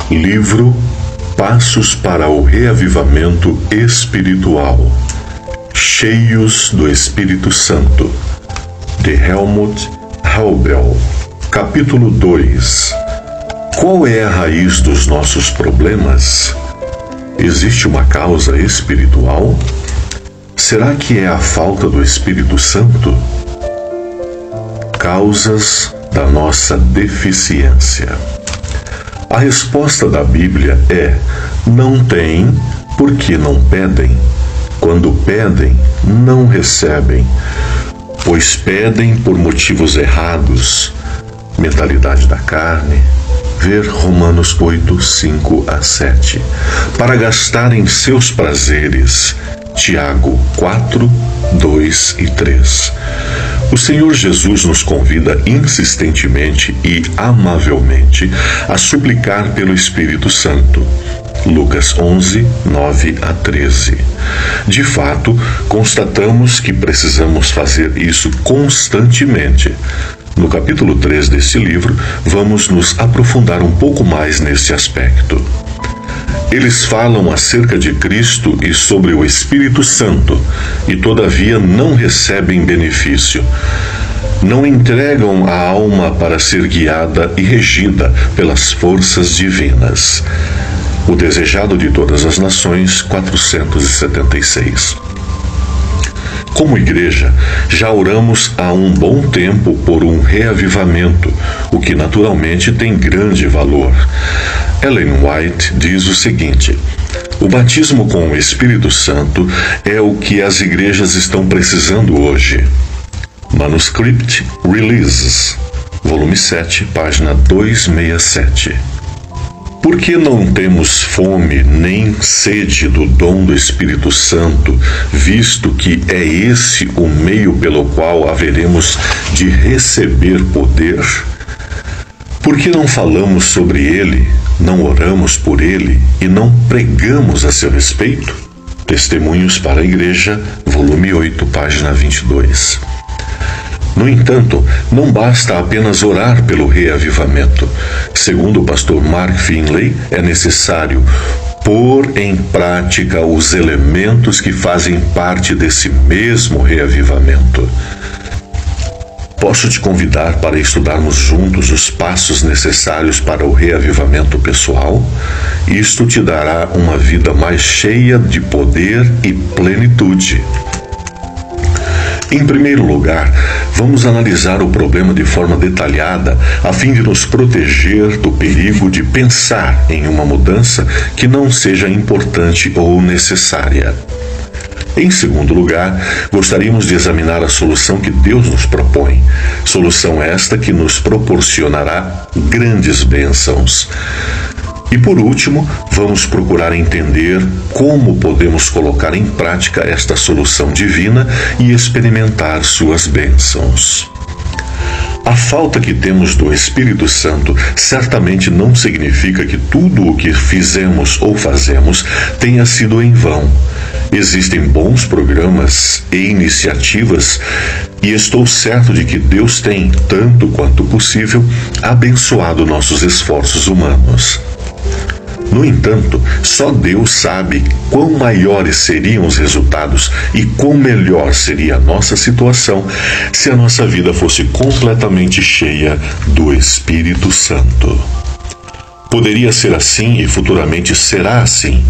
Livro Passos para o Reavivamento Espiritual, Cheios do Espírito Santo, de Helmut Haubel. Capítulo 2. Qual é a raiz dos nossos problemas? Existe uma causa espiritual? Será que é a falta do Espírito Santo? Causas da nossa deficiência. A resposta da Bíblia é: não têm porque não pedem. Quando pedem, não recebem, pois pedem por motivos errados. Mentalidade da carne. Ver Romanos 8, 5 a 7. Para gastar em seus prazeres. Tiago 4, 2 e 3. O Senhor Jesus nos convida insistentemente e amavelmente a suplicar pelo Espírito Santo. Lucas 11, 9 a 13. De fato, constatamos que precisamos fazer isso constantemente. No capítulo 3 deste livro, vamos nos aprofundar um pouco mais nesse aspecto. Eles falam acerca de Cristo e sobre o Espírito Santo, e todavia não recebem benefício. Não entregam a alma para ser guiada e regida pelas forças divinas. O desejado de todas as nações, 476. Como igreja, já oramos há um bom tempo por um reavivamento, o que naturalmente tem grande valor. Ellen White diz o seguinte: o batismo com o Espírito Santo é o que as igrejas estão precisando hoje. Manuscript Releases, volume 7, página 267. Por que não temos fome nem sede do dom do Espírito Santo, visto que é esse o meio pelo qual haveremos de receber poder? Por que não falamos sobre ele, não oramos por ele e não pregamos a seu respeito? Testemunhos para a Igreja, volume 8, página 22. No entanto, não basta apenas orar pelo reavivamento. Segundo o pastor Mark Finley, é necessário pôr em prática os elementos que fazem parte desse mesmo reavivamento. Posso te convidar para estudarmos juntos os passos necessários para o reavivamento pessoal? Isto te dará uma vida mais cheia de poder e plenitude. Em primeiro lugar, vamos analisar o problema de forma detalhada, a fim de nos proteger do perigo de pensar em uma mudança que não seja importante ou necessária. Em segundo lugar, gostaríamos de examinar a solução que Deus nos propõe. Solução esta que nos proporcionará grandes bênçãos. E por último, vamos procurar entender como podemos colocar em prática esta solução divina e experimentar suas bênçãos. A falta que temos do Espírito Santo certamente não significa que tudo o que fizemos ou fazemos tenha sido em vão. Existem bons programas e iniciativas e estou certo de que Deus tem, tanto quanto possível, abençoado nossos esforços humanos. No entanto, só Deus sabe quão maiores seriam os resultados e quão melhor seria a nossa situação se a nossa vida fosse completamente cheia do Espírito Santo. Poderia ser assim e futuramente será assim,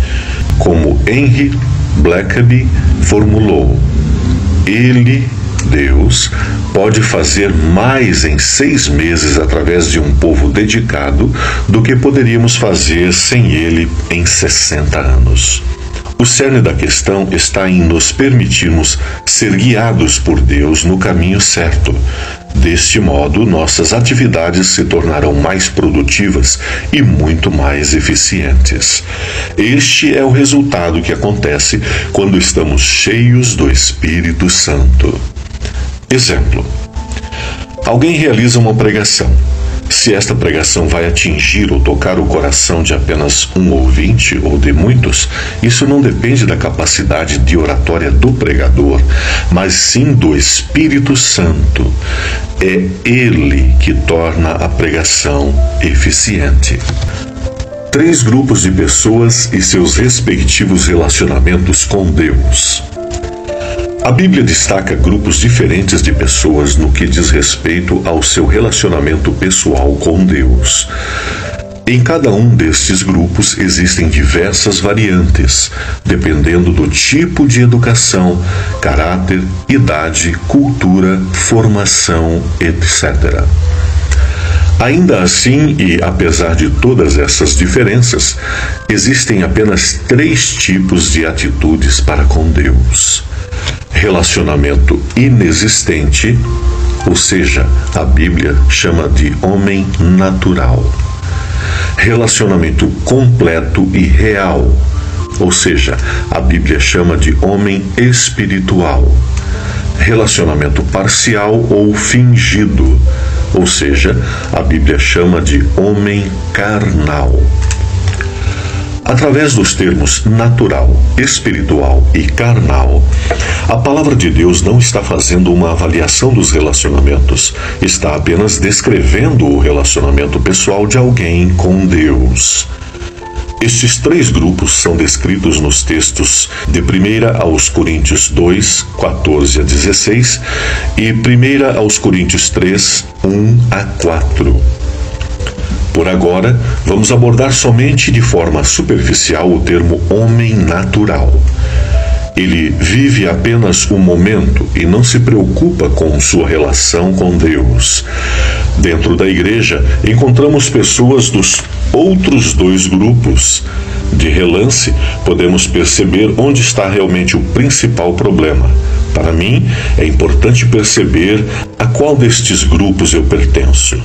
como Henry Blackaby formulou. Ele, Deus, pode fazer mais em 6 meses através de um povo dedicado do que poderíamos fazer sem ele em 60 anos. O cerne da questão está em nos permitirmos ser guiados por Deus no caminho certo. Deste modo, nossas atividades se tornarão mais produtivas e muito mais eficientes. Este é o resultado que acontece quando estamos cheios do Espírito Santo. Exemplo: alguém realiza uma pregação. Se esta pregação vai atingir ou tocar o coração de apenas um ouvinte ou de muitos, isso não depende da capacidade de oratória do pregador, mas sim do Espírito Santo. É Ele que torna a pregação eficiente. Três grupos de pessoas e seus respectivos relacionamentos com Deus. A Bíblia destaca grupos diferentes de pessoas no que diz respeito ao seu relacionamento pessoal com Deus. Em cada um destes grupos existem diversas variantes, dependendo do tipo de educação, caráter, idade, cultura, formação, etc. Ainda assim, e apesar de todas essas diferenças, existem apenas três tipos de atitudes para com Deus: relacionamento inexistente, ou seja, a Bíblia chama de homem natural; relacionamento completo e real, ou seja, a Bíblia chama de homem espiritual; relacionamento parcial ou fingido, ou seja, a Bíblia chama de homem carnal. Através dos termos natural, espiritual e carnal, a palavra de Deus não está fazendo uma avaliação dos relacionamentos, está apenas descrevendo o relacionamento pessoal de alguém com Deus. Estes três grupos são descritos nos textos de 1 aos Coríntios 2, 14 a 16 e 1 aos Coríntios 3, 1 a 4. Por agora, vamos abordar somente de forma superficial o termo homem natural. Ele vive apenas o momento e não se preocupa com sua relação com Deus. Dentro da igreja, encontramos pessoas dos outros dois grupos. De relance, podemos perceber onde está realmente o principal problema. Para mim, é importante perceber a qual destes grupos eu pertenço.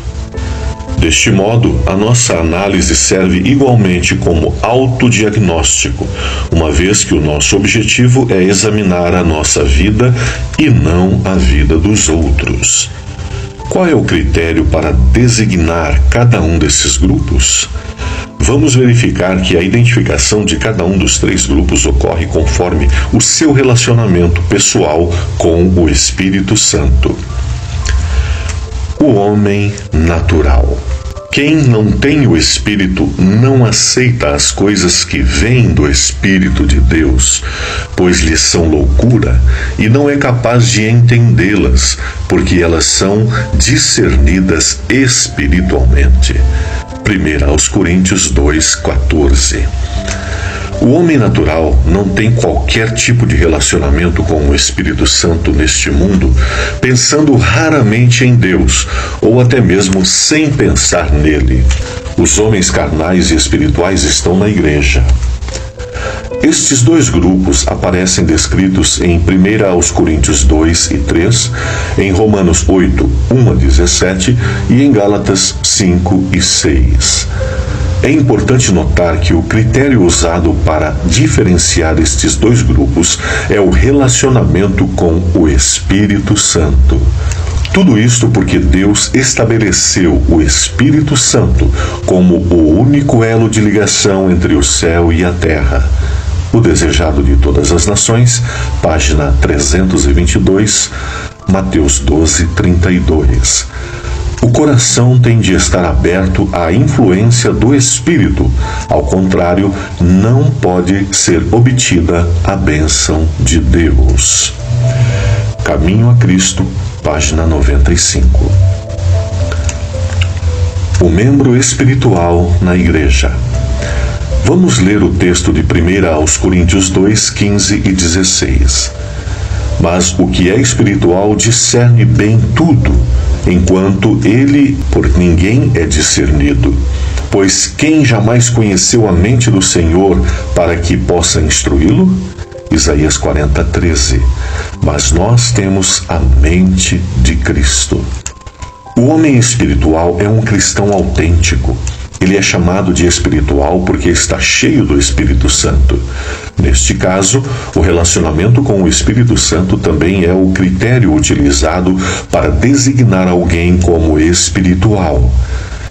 Deste modo, a nossa análise serve igualmente como autodiagnóstico, uma vez que o nosso objetivo é examinar a nossa vida e não a vida dos outros. Qual é o critério para designar cada um desses grupos? Vamos verificar que a identificação de cada um dos três grupos ocorre conforme o seu relacionamento pessoal com o Espírito Santo. O homem natural. Quem não tem o Espírito não aceita as coisas que vêm do Espírito de Deus, pois lhes são loucura e não é capaz de entendê-las, porque elas são discernidas espiritualmente. 1 aos Coríntios 2, 14. O homem natural não tem qualquer tipo de relacionamento com o Espírito Santo neste mundo, pensando raramente em Deus, ou até mesmo sem pensar nele. Os homens carnais e espirituais estão na igreja. Estes dois grupos aparecem descritos em 1 aos Coríntios 2 e 3, em Romanos 8, 1 a 17 e em Gálatas 5 e 6. É importante notar que o critério usado para diferenciar estes dois grupos é o relacionamento com o Espírito Santo. Tudo isto porque Deus estabeleceu o Espírito Santo como o único elo de ligação entre o céu e a terra. O Desejado de Todas as Nações, página 322, Mateus 12, 32. O coração tem de estar aberto à influência do Espírito, ao contrário, não pode ser obtida a bênção de Deus. Caminho a Cristo, página 95. O membro espiritual na igreja. Vamos ler o texto de 1 aos Coríntios 2, 15 e 16. Mas o que é espiritual discerne bem tudo, enquanto ele por ninguém é discernido. Pois quem jamais conheceu a mente do Senhor para que possa instruí-lo? Isaías 40, 13. Mas nós temos a mente de Cristo. O homem espiritual é um cristão autêntico. Ele é chamado de espiritual porque está cheio do Espírito Santo. Neste caso, o relacionamento com o Espírito Santo também é o critério utilizado para designar alguém como espiritual.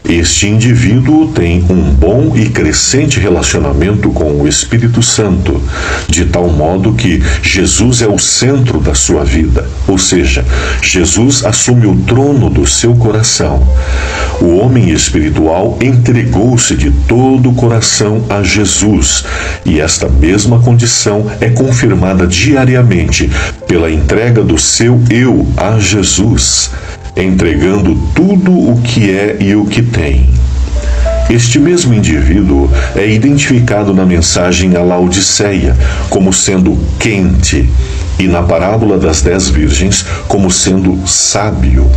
Este indivíduo tem um bom e crescente relacionamento com o Espírito Santo, de tal modo que Jesus é o centro da sua vida, ou seja, Jesus assume o trono do seu coração. O homem espiritual entregou-se de todo o coração a Jesus, e esta mesma condição é confirmada diariamente pela entrega do seu eu a Jesus, entregando tudo o que é e o que tem. Este mesmo indivíduo é identificado na mensagem a Laodiceia como sendo quente e na parábola das 10 virgens como sendo sábio.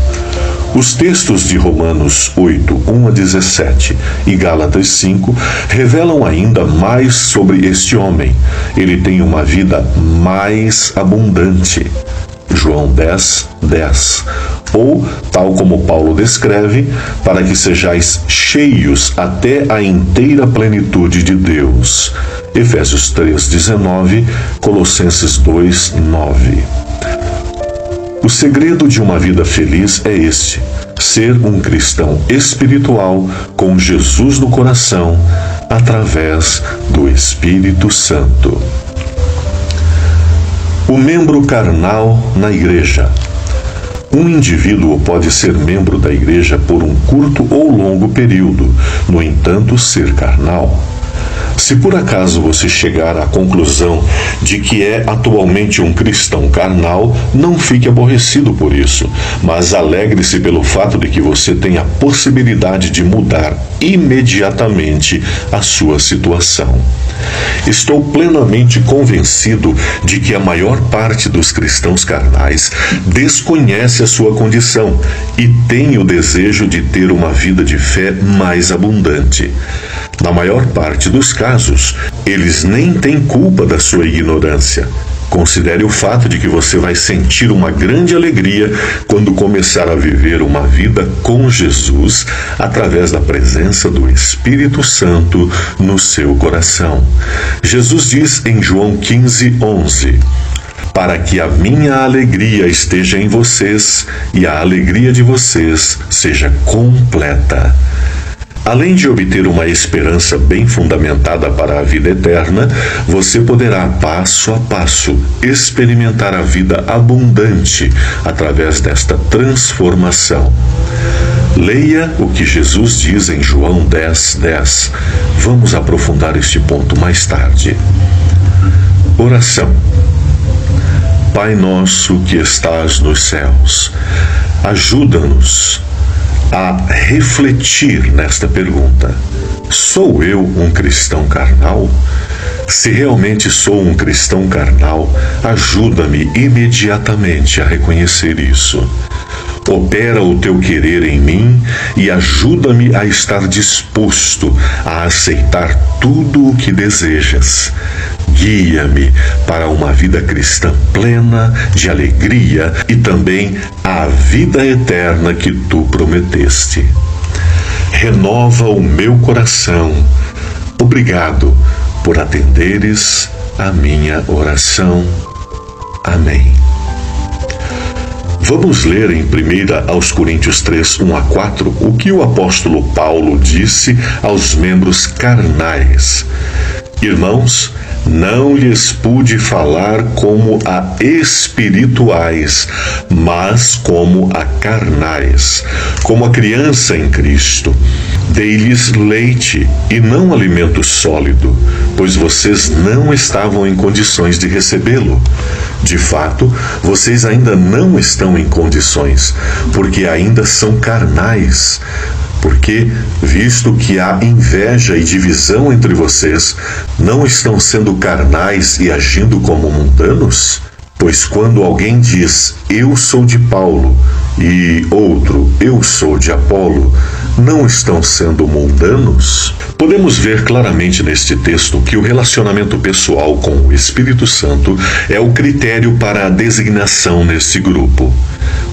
Os textos de Romanos 8, 1 a 17 e Gálatas 5 revelam ainda mais sobre este homem. Ele tem uma vida mais abundante. João 10, 10. Ou, tal como Paulo descreve, para que sejais cheios até a inteira plenitude de Deus. Efésios 3, 19, Colossenses 2, 9. O segredo de uma vida feliz é este: ser um cristão espiritual com Jesus no coração, através do Espírito Santo. O membro carnal na igreja. Um indivíduo pode ser membro da igreja por um curto ou longo período, no entanto, ser carnal. Se por acaso você chegar à conclusão de que é atualmente um cristão carnal, não fique aborrecido por isso, mas alegre-se pelo fato de que você tem a possibilidade de mudar imediatamente a sua situação. Estou plenamente convencido de que a maior parte dos cristãos carnais desconhece a sua condição e tem o desejo de ter uma vida de fé mais abundante. Na maior parte dos casos, eles nem têm culpa da sua ignorância. Considere o fato de que você vai sentir uma grande alegria quando começar a viver uma vida com Jesus através da presença do Espírito Santo no seu coração. Jesus diz em João 15, 11: para que a minha alegria esteja em vocês e a alegria de vocês seja completa. Além de obter uma esperança bem fundamentada para a vida eterna, você poderá, passo a passo, experimentar a vida abundante através desta transformação. Leia o que Jesus diz em João 10, 10. Vamos aprofundar este ponto mais tarde. Oração. Pai nosso que estás nos céus, ajuda-nos a refletir nesta pergunta: sou eu um cristão carnal? Se realmente sou um cristão carnal, ajuda-me imediatamente a reconhecer isso. Opera o teu querer em mim e ajuda-me a estar disposto a aceitar tudo o que desejas. Guia-me para uma vida cristã plena de alegria e também a vida eterna que tu prometeste. Renova o meu coração. Obrigado por atenderes a minha oração. Amém. Vamos ler em 1 aos Coríntios 3, 1 a 4, o que o apóstolo Paulo disse aos membros carnais. Irmãos, não lhes pude falar como a espirituais, mas como a carnais, como a criança em Cristo. Dei-lhes leite e não alimento sólido, pois vocês não estavam em condições de recebê-lo. De fato, vocês ainda não estão em condições, porque ainda são carnais. Porque, visto que há inveja e divisão entre vocês, não estão sendo carnais e agindo como mundanos? Pois quando alguém diz, eu sou de Paulo, e outro, eu sou de Apolo, não estão sendo mundanos? Podemos ver claramente neste texto que o relacionamento pessoal com o Espírito Santo é o critério para a designação neste grupo.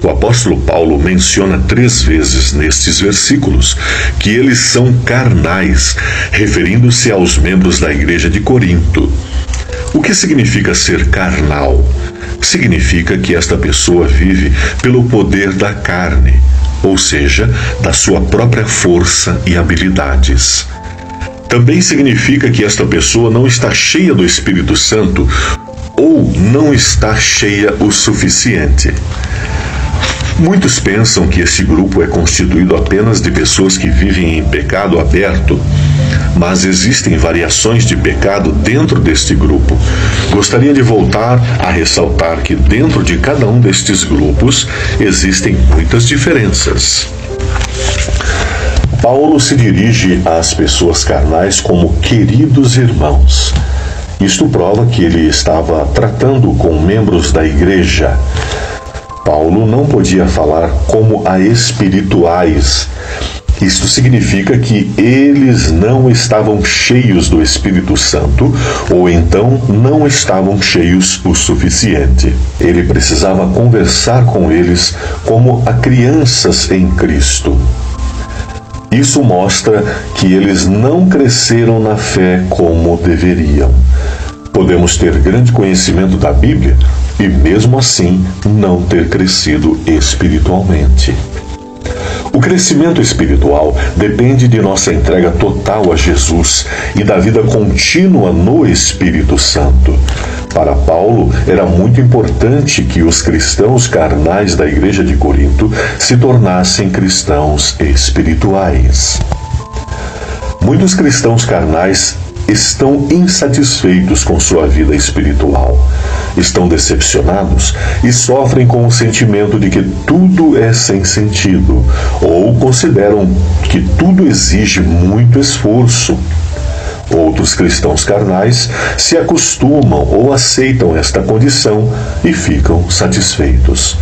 O apóstolo Paulo menciona 3 vezes nestes versículos que eles são carnais, referindo-se aos membros da igreja de Corinto. O que significa ser carnal? Significa que esta pessoa vive pelo poder da carne. ou seja, da sua própria força e habilidades. Também significa que esta pessoa não está cheia do Espírito Santo ou não está cheia o suficiente. Muitos pensam que este grupo é constituído apenas de pessoas que vivem em pecado aberto, mas existem variações de pecado dentro deste grupo. Gostaria de voltar a ressaltar que dentro de cada um destes grupos existem muitas diferenças. Paulo se dirige às pessoas carnais como queridos irmãos. Isto prova que ele estava tratando com membros da igreja. Paulo não podia falar como a espirituais. Isto significa que eles não estavam cheios do Espírito Santo, ou então não estavam cheios o suficiente. Ele precisava conversar com eles como a crianças em Cristo. Isso mostra que eles não cresceram na fé como deveriam. Podemos ter grande conhecimento da Bíblia e, mesmo assim, não ter crescido espiritualmente. O crescimento espiritual depende de nossa entrega total a Jesus e da vida contínua no Espírito Santo. Para Paulo, era muito importante que os cristãos carnais da igreja de Corinto se tornassem cristãos espirituais. Muitos cristãos carnais estão insatisfeitos com sua vida espiritual, estão decepcionados e sofrem com o sentimento de que tudo é sem sentido, ou consideram que tudo exige muito esforço. Outros cristãos carnais se acostumam ou aceitam esta condição e ficam satisfeitos.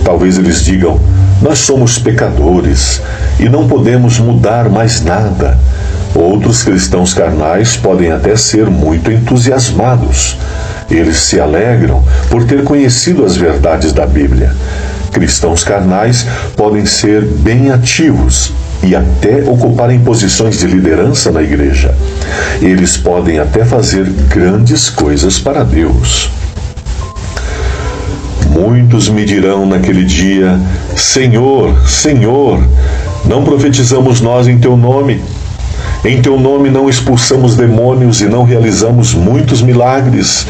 Talvez eles digam: nós somos pecadores e não podemos mudar mais nada. Outros cristãos carnais podem até ser muito entusiasmados. Eles se alegram por ter conhecido as verdades da Bíblia. Cristãos carnais podem ser bem ativos e até ocuparem posições de liderança na igreja. Eles podem até fazer grandes coisas para Deus. Muitos me dirão naquele dia: Senhor, Senhor, não profetizamos nós em Teu nome? Em Teu nome não expulsamos demônios e não realizamos muitos milagres?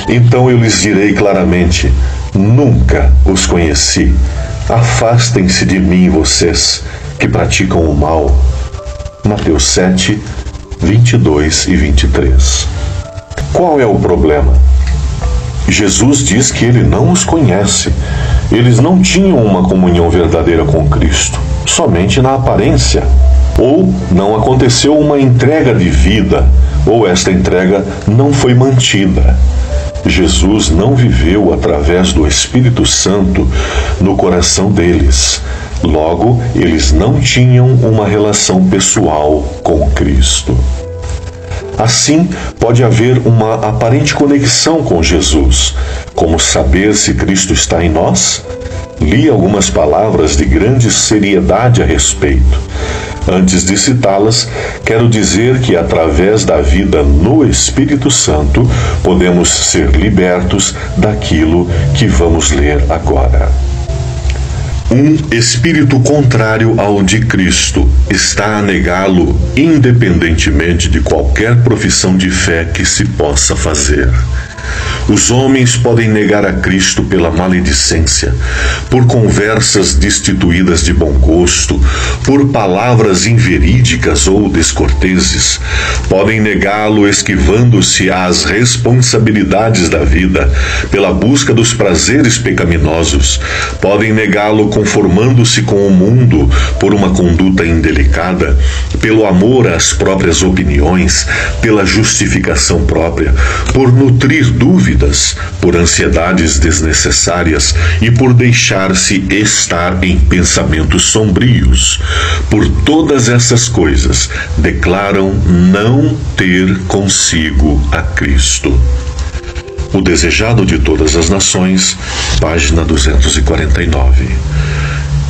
Então eu lhes direi claramente: nunca os conheci. Afastem-se de mim, vocês que praticam o mal. Mateus 7, 22 e 23. Qual é o problema? Jesus diz que ele não os conhece. Eles não tinham uma comunhão verdadeira com Cristo, somente na aparência. Ou não aconteceu uma entrega de vida, ou esta entrega não foi mantida. Jesus não viveu através do Espírito Santo no coração deles. Logo, eles não tinham uma relação pessoal com Cristo. Assim, pode haver uma aparente conexão com Jesus. Como saber se Cristo está em nós? Li algumas palavras de grande seriedade a respeito. Antes de citá-las, quero dizer que através da vida no Espírito Santo, podemos ser libertos daquilo que vamos ler agora. Um espírito contrário ao de Cristo está a negá-lo, independentemente de qualquer profissão de fé que se possa fazer. Os homens podem negar a Cristo pela maledicência, por conversas destituídas de bom gosto, por palavras inverídicas ou descorteses. Podem negá-lo esquivando-se às responsabilidades da vida, pela busca dos prazeres pecaminosos. Podem negá-lo conformando-se com o mundo, por uma conduta indelicada, pelo amor às próprias opiniões, pela justificação própria, por nutrir dúvidas, por ansiedades desnecessárias e por deixar-se estar em pensamentos sombrios. Por todas essas coisas, declaram não ter consigo a Cristo. O Desejado de Todas as Nações, página 249.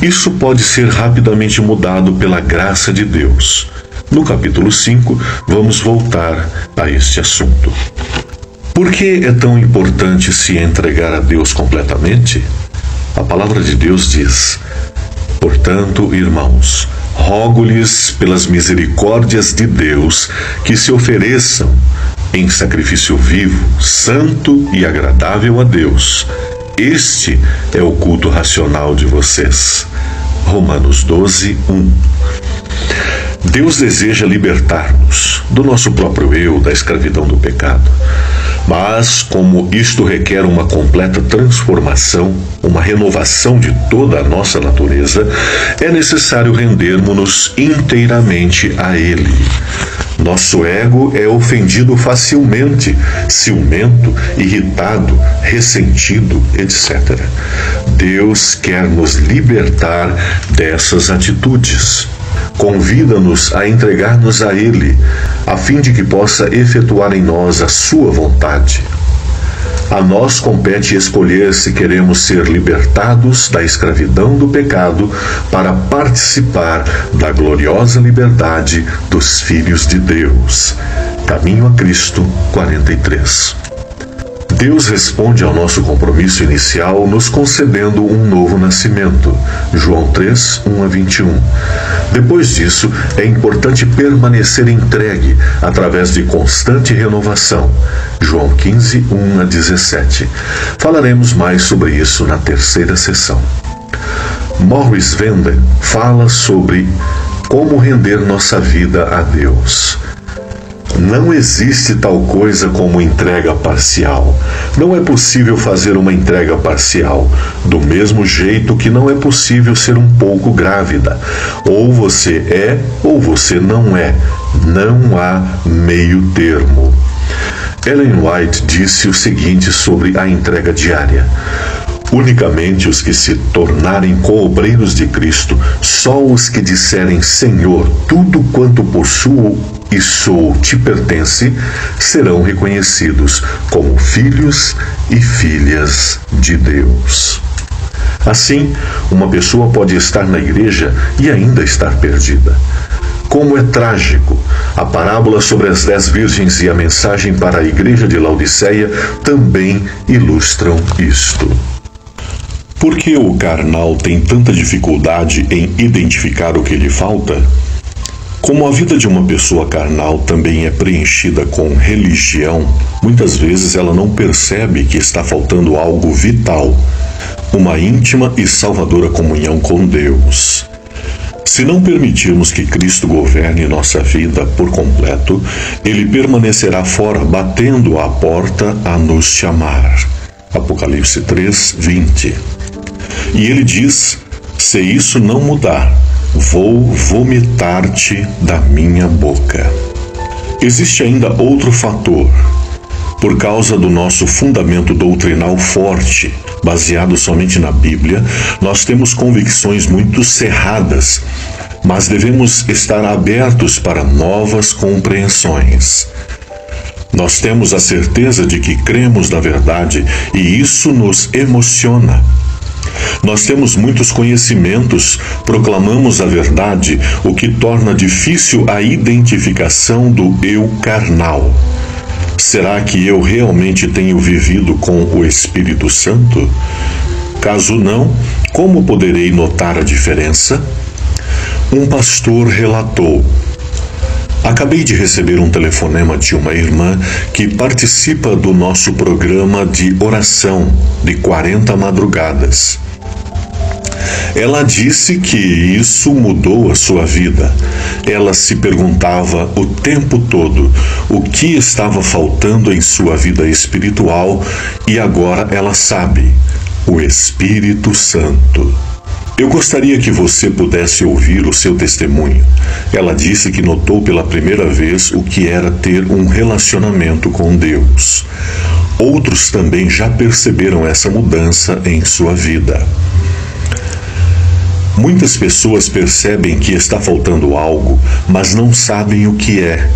Isso pode ser rapidamente mudado pela graça de Deus. No capítulo 5, vamos voltar a este assunto. Por que é tão importante se entregar a Deus completamente? A palavra de Deus diz: Portanto, irmãos, rogo-lhes pelas misericórdias de Deus que se ofereçam em sacrifício vivo, santo e agradável a Deus. Este é o culto racional de vocês. Romanos 12, 1. Deus deseja libertar-nos do nosso próprio eu, da escravidão do pecado. Mas, como isto requer uma completa transformação, uma renovação de toda a nossa natureza, é necessário rendermos-nos inteiramente a Ele. Nosso ego é ofendido facilmente, ciumento, irritado, ressentido, etc. Deus quer nos libertar dessas atitudes. Convida-nos a entregar-nos a Ele, a fim de que possa efetuar em nós a sua vontade. A nós compete escolher se queremos ser libertados da escravidão do pecado para participar da gloriosa liberdade dos filhos de Deus. Caminho a Cristo 43. Deus responde ao nosso compromisso inicial nos concedendo um novo nascimento. João 3, 1-21. Depois disso, é importante permanecer entregue através de constante renovação. João 15, 1-17. Falaremos mais sobre isso na terceira sessão. Morris Vender fala sobre como render nossa vida a Deus. Não existe tal coisa como entrega parcial. Não é possível fazer uma entrega parcial, do mesmo jeito que não é possível ser um pouco grávida. Ou você é, ou você não é. Não há meio termo. Ellen White disse o seguinte sobre a entrega diária: unicamente os que se tornarem coobreiros de Cristo, só os que disserem: Senhor, tudo quanto possuo e sou te pertence, serão reconhecidos como filhos e filhas de Deus. Assim, uma pessoa pode estar na igreja e ainda estar perdida. Como é trágico! A parábola sobre as 10 virgens e a mensagem para a igreja de Laodiceia também ilustram isto. Por que o carnal tem tanta dificuldade em identificar o que lhe falta? Como a vida de uma pessoa carnal também é preenchida com religião, muitas vezes ela não percebe que está faltando algo vital, uma íntima e salvadora comunhão com Deus. Se não permitirmos que Cristo governe nossa vida por completo, Ele permanecerá fora, batendo à porta a nos chamar. Apocalipse 3, 20. E Ele diz: se isso não mudar, vou vomitar-te da minha boca. Existe ainda outro fator. Por causa do nosso fundamento doutrinal forte, baseado somente na Bíblia, nós temos convicções muito cerradas, mas devemos estar abertos para novas compreensões. Nós temos a certeza de que cremos na verdade e isso nos emociona. Nós temos muitos conhecimentos, proclamamos a verdade, o que torna difícil a identificação do eu carnal. Será que eu realmente tenho vivido com o Espírito Santo? Caso não, como poderei notar a diferença? Um pastor relatou: acabei de receber um telefonema de uma irmã que participa do nosso programa de oração de 40 madrugadas. Ela disse que isso mudou a sua vida. Ela se perguntava o tempo todo o que estava faltando em sua vida espiritual e agora ela sabe: o Espírito Santo. Eu gostaria que você pudesse ouvir o seu testemunho. Ela disse que notou pela primeira vez o que era ter um relacionamento com Deus. Outros também já perceberam essa mudança em sua vida. Muitas pessoas percebem que está faltando algo, mas não sabem o que é.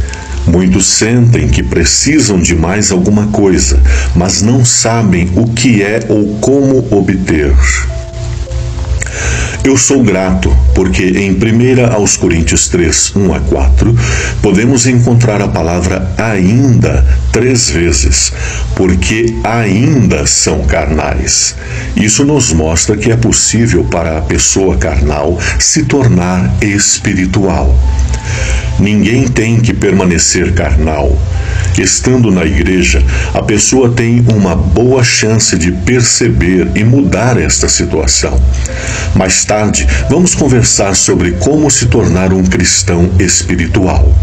Muitos sentem que precisam de mais alguma coisa, mas não sabem o que é ou como obter. Eu sou grato porque em 1 aos Coríntios 3, 1 a 4, podemos encontrar a palavra ainda 3 vezes, porque ainda são carnais. Isso nos mostra que é possível para a pessoa carnal se tornar espiritual. Ninguém tem que permanecer carnal. Estando na igreja, a pessoa tem uma boa chance de perceber e mudar esta situação. Mais tarde, vamos conversar sobre como se tornar um cristão espiritual.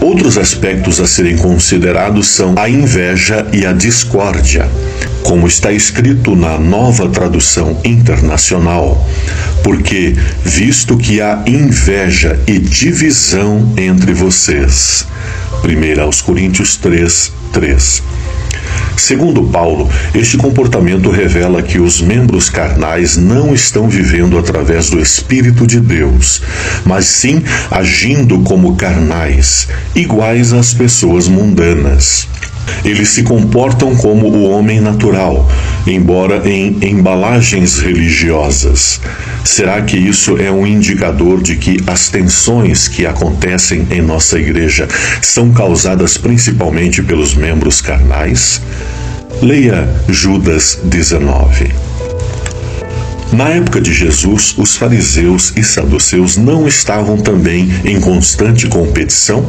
Outros aspectos a serem considerados são a inveja e a discórdia, como está escrito na Nova Tradução Internacional, porque visto que há inveja e divisão entre vocês. 1 aos Coríntios 3, 3. Segundo Paulo, este comportamento revela que os membros carnais não estão vivendo através do Espírito de Deus, mas sim agindo como carnais, iguais às pessoas mundanas. Eles se comportam como o homem natural, embora em embalagens religiosas. Será que isso é um indicador de que as tensões que acontecem em nossa igreja são causadas principalmente pelos membros carnais? Leia Judas 19. Na época de Jesus, os fariseus e saduceus não estavam também em constante competição?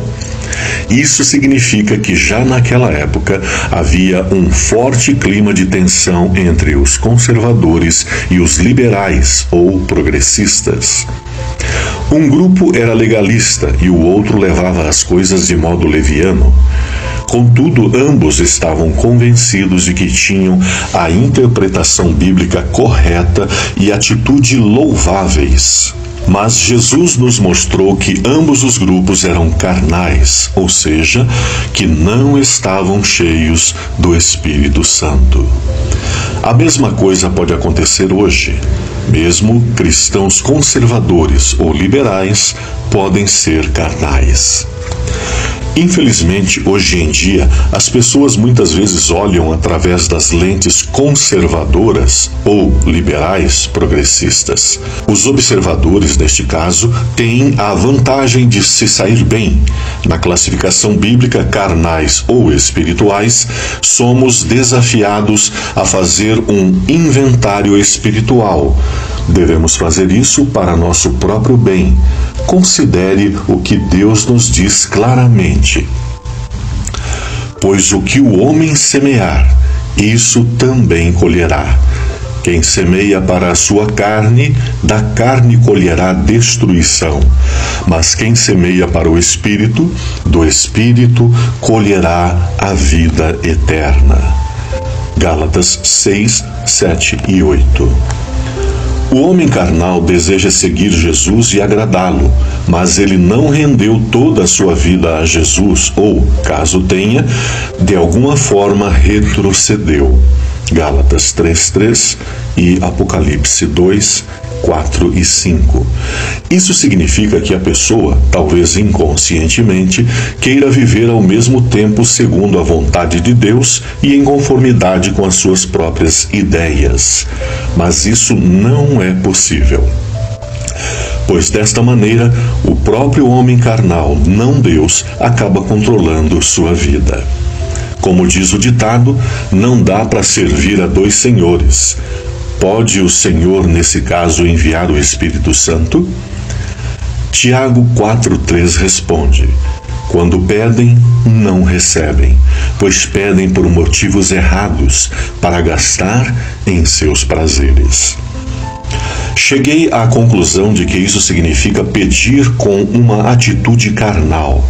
Isso significa que já naquela época havia um forte clima de tensão entre os conservadores e os liberais ou progressistas. Um grupo era legalista e o outro levava as coisas de modo leviano. Contudo, ambos estavam convencidos de que tinham a interpretação bíblica correta e atitude louváveis. Mas Jesus nos mostrou que ambos os grupos eram carnais, ou seja, que não estavam cheios do Espírito Santo. A mesma coisa pode acontecer hoje. Mesmo cristãos conservadores ou liberais podem ser carnais. Infelizmente, hoje em dia, as pessoas muitas vezes olham através das lentes conservadoras ou liberais progressistas. Os observadores, neste caso, têm a vantagem de se sair bem. Na classificação bíblica, carnais ou espirituais, somos desafiados a fazer um inventário espiritual. Devemos fazer isso para nosso próprio bem. Considere o que Deus nos diz claramente. Pois o que o homem semear, isso também colherá. Quem semeia para a sua carne, da carne colherá destruição. Mas quem semeia para o Espírito, do Espírito colherá a vida eterna. Gálatas 6, 7 e 8. O homem carnal deseja seguir Jesus e agradá-lo, mas ele não rendeu toda a sua vida a Jesus ou, caso tenha, de alguma forma retrocedeu. Gálatas 3:3 e Apocalipse 2:4 e 5. Isso significa que a pessoa, talvez inconscientemente, queira viver ao mesmo tempo segundo a vontade de Deus e em conformidade com as suas próprias ideias. Mas isso não é possível. Pois desta maneira, o próprio homem carnal, não Deus, acaba controlando sua vida. Como diz o ditado, não dá para servir a 2 senhores. Pode o Senhor, nesse caso, enviar o Espírito Santo? Tiago 4:3 responde: quando pedem, não recebem, pois pedem por motivos errados, para gastar em seus prazeres. Cheguei à conclusão de que isso significa pedir com uma atitude carnal.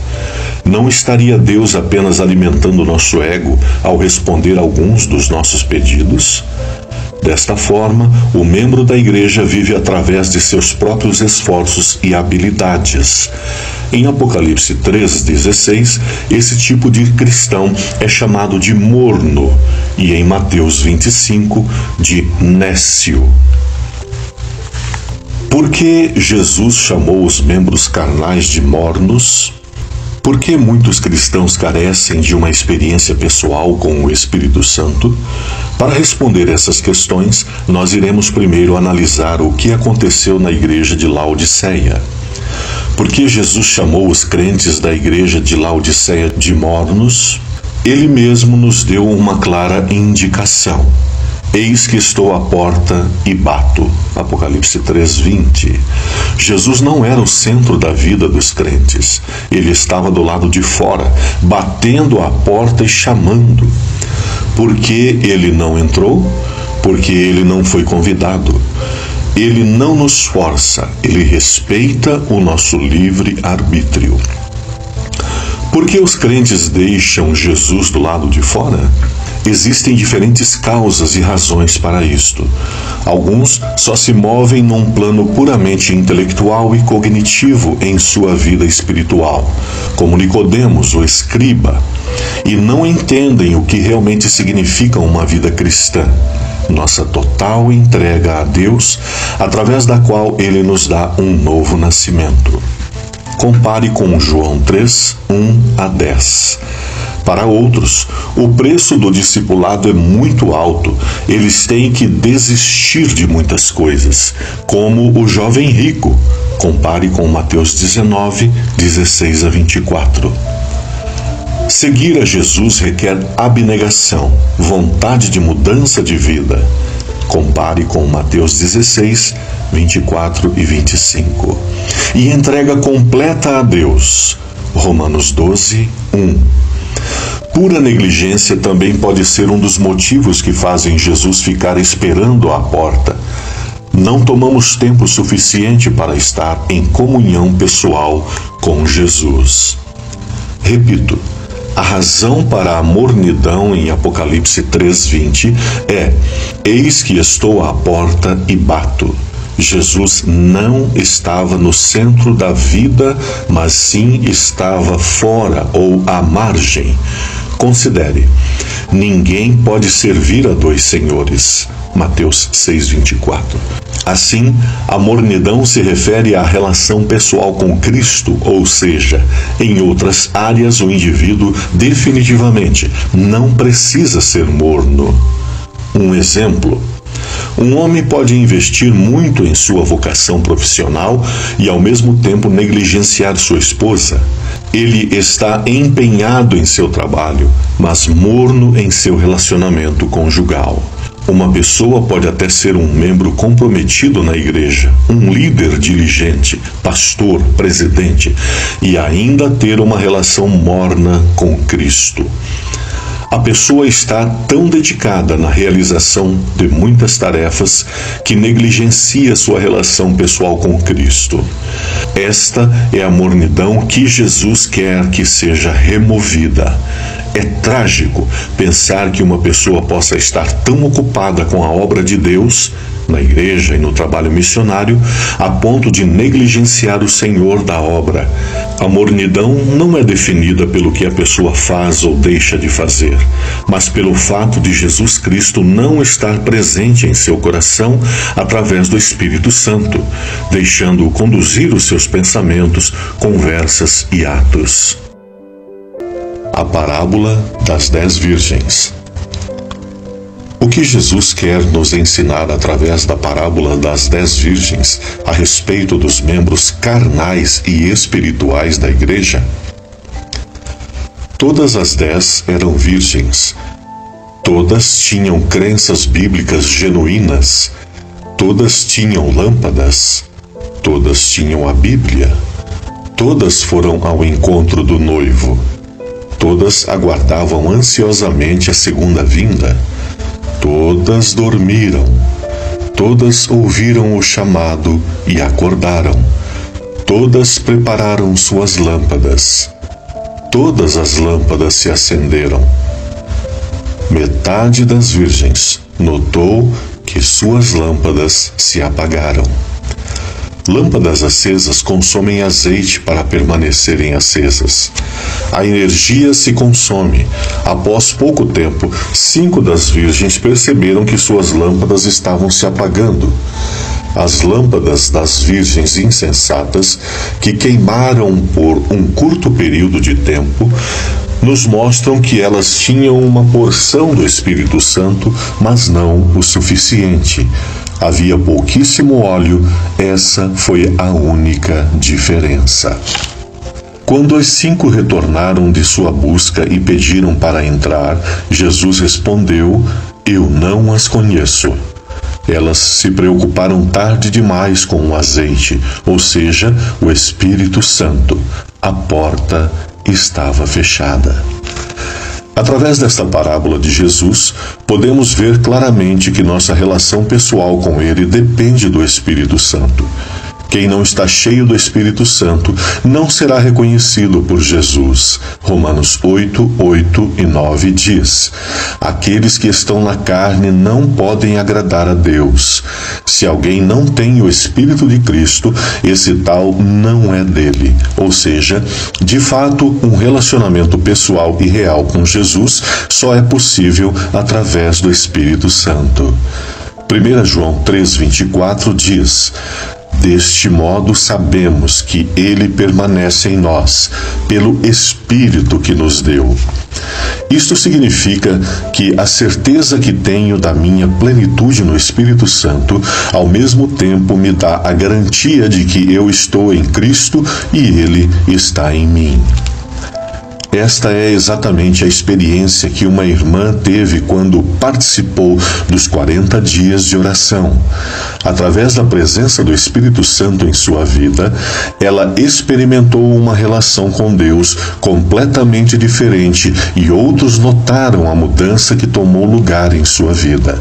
Não estaria Deus apenas alimentando nosso ego ao responder alguns dos nossos pedidos? Desta forma, o membro da igreja vive através de seus próprios esforços e habilidades. Em Apocalipse 3:16, esse tipo de cristão é chamado de morno e em Mateus 25, de nécio. Por que Jesus chamou os membros carnais de mornos? Por que muitos cristãos carecem de uma experiência pessoal com o Espírito Santo? Para responder essas questões, nós iremos primeiro analisar o que aconteceu na igreja de Laodiceia. Por que Jesus chamou os crentes da igreja de Laodiceia de mornos? Ele mesmo nos deu uma clara indicação. Eis que estou à porta e bato. Apocalipse 3:20. Jesus não era o centro da vida dos crentes. Ele estava do lado de fora, batendo a porta e chamando. Por que ele não entrou? Porque ele não foi convidado. Ele não nos força, ele respeita o nosso livre-arbítrio. Por que os crentes deixam Jesus do lado de fora? Existem diferentes causas e razões para isto. Alguns só se movem num plano puramente intelectual e cognitivo em sua vida espiritual, como Nicodemos, o escriba, e não entendem o que realmente significa uma vida cristã. Nossa total entrega a Deus, através da qual Ele nos dá um novo nascimento. Compare com João 3:1-10. Para outros, o preço do discipulado é muito alto. Eles têm que desistir de muitas coisas, como o jovem rico. Compare com Mateus 19:16-24. Seguir a Jesus requer abnegação, vontade de mudança de vida. Compare com Mateus 16:24-25. E entrega completa a Deus. Romanos 12:1. Pura negligência também pode ser um dos motivos que fazem Jesus ficar esperando à porta. Não tomamos tempo suficiente para estar em comunhão pessoal com Jesus. Repito, a razão para a mornidão em Apocalipse 3:20 é: eis que estou à porta e bato. Jesus não estava no centro da vida, mas sim estava fora ou à margem. Considere, ninguém pode servir a dois senhores. Mateus 6:24. Assim, a mornidão se refere à relação pessoal com Cristo, ou seja, em outras áreas o indivíduo definitivamente não precisa ser morno. Um exemplo: um homem pode investir muito em sua vocação profissional e ao mesmo tempo negligenciar sua esposa. Ele está empenhado em seu trabalho, mas morno em seu relacionamento conjugal. Uma pessoa pode até ser um membro comprometido na igreja, um líder diligente, pastor, presidente, e ainda ter uma relação morna com Cristo. A pessoa está tão dedicada na realização de muitas tarefas que negligencia sua relação pessoal com Cristo. Esta é a mornidão que Jesus quer que seja removida. É trágico pensar que uma pessoa possa estar tão ocupada com a obra de Deus, na igreja e no trabalho missionário, a ponto de negligenciar o Senhor da obra. A mornidão não é definida pelo que a pessoa faz ou deixa de fazer, mas pelo fato de Jesus Cristo não estar presente em seu coração através do Espírito Santo, deixando-o conduzir os seus pensamentos, conversas e atos. A parábola das 10 virgens. O que Jesus quer nos ensinar através da parábola das 10 virgens a respeito dos membros carnais e espirituais da igreja? Todas as 10 eram virgens. Todas tinham crenças bíblicas genuínas. Todas tinham lâmpadas. Todas tinham a Bíblia. Todas foram ao encontro do noivo. Todas aguardavam ansiosamente a segunda vinda. Todas dormiram. Todas ouviram o chamado e acordaram. Todas prepararam suas lâmpadas. Todas as lâmpadas se acenderam. Metade das virgens notou que suas lâmpadas se apagaram. Lâmpadas acesas consomem azeite para permanecerem acesas. A energia se consome. Após pouco tempo, 5 das virgens perceberam que suas lâmpadas estavam se apagando. as lâmpadas das virgens insensatas, que queimaram por um curto período de tempo, nos mostram que elas tinham uma porção do Espírito Santo, mas não o suficiente. Havia pouquíssimo óleo, essa foi a única diferença. Quando as 5 retornaram de sua busca e pediram para entrar, Jesus respondeu: "Eu não as conheço." Elas se preocuparam tarde demais com o azeite, ou seja, o Espírito Santo. A porta estava fechada. Através desta parábola de Jesus, podemos ver claramente que nossa relação pessoal com Ele depende do Espírito Santo. Quem não está cheio do Espírito Santo não será reconhecido por Jesus. Romanos 8, 8 e 9 diz: "Aqueles que estão na carne não podem agradar a Deus. Se alguém não tem o Espírito de Cristo, esse tal não é dele." Ou seja, de fato, um relacionamento pessoal e real com Jesus só é possível através do Espírito Santo. 1 João 3,24 diz: "Deste modo sabemos que Ele permanece em nós, pelo Espírito que nos deu." Isto significa que a certeza que tenho da minha plenitude no Espírito Santo, ao mesmo tempo me dá a garantia de que eu estou em Cristo e Ele está em mim. Esta é exatamente a experiência que uma irmã teve quando participou dos 40 dias de oração. Através da presença do Espírito Santo em sua vida, ela experimentou uma relação com Deus completamente diferente e outros notaram a mudança que tomou lugar em sua vida.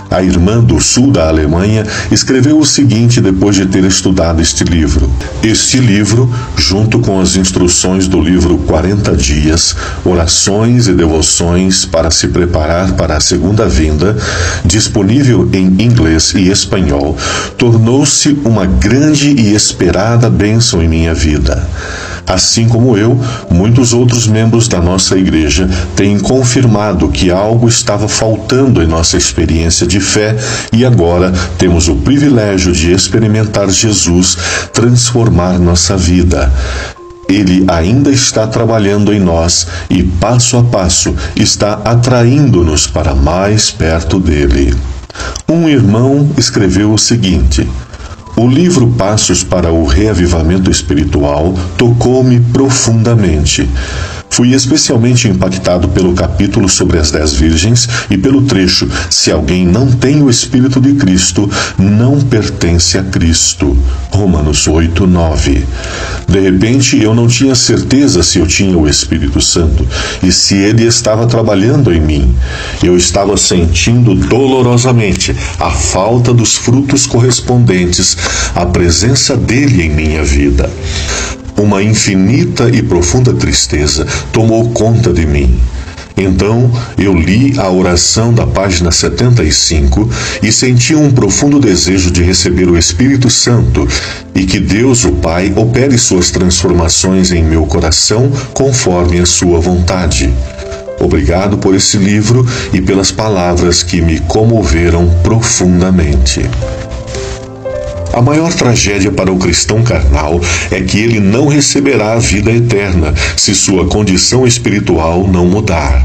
A irmã do sul da Alemanha escreveu o seguinte depois de ter estudado este livro: "Este livro, junto com as instruções do livro 40 dias, orações e devoções para se preparar para a segunda vinda, disponível em inglês e espanhol, tornou-se uma grande e esperada bênção em minha vida. Assim como eu, muitos outros membros da nossa igreja têm confirmado que algo estava faltando em nossa experiência de fé e agora temos o privilégio de experimentar Jesus transformar nossa vida. Ele ainda está trabalhando em nós e, passo a passo, está atraindo-nos para mais perto dele." Um irmão escreveu o seguinte: "O livro Passos para o Reavivamento Espiritual tocou-me profundamente. Fui especialmente impactado pelo capítulo sobre as 10 virgens e pelo trecho: 'Se alguém não tem o Espírito de Cristo, não pertence a Cristo.' Romanos 8, 9. De repente, eu não tinha certeza se eu tinha o Espírito Santo e se ele estava trabalhando em mim. Eu estava sentindo dolorosamente a falta dos frutos correspondentes à presença dele em minha vida. Uma infinita e profunda tristeza tomou conta de mim. Então, eu li a oração da página 75 e senti um profundo desejo de receber o Espírito Santo e que Deus, o Pai, opere suas transformações em meu coração conforme a sua vontade. Obrigado por esse livro e pelas palavras que me comoveram profundamente." A maior tragédia para o cristão carnal é que ele não receberá a vida eterna se sua condição espiritual não mudar.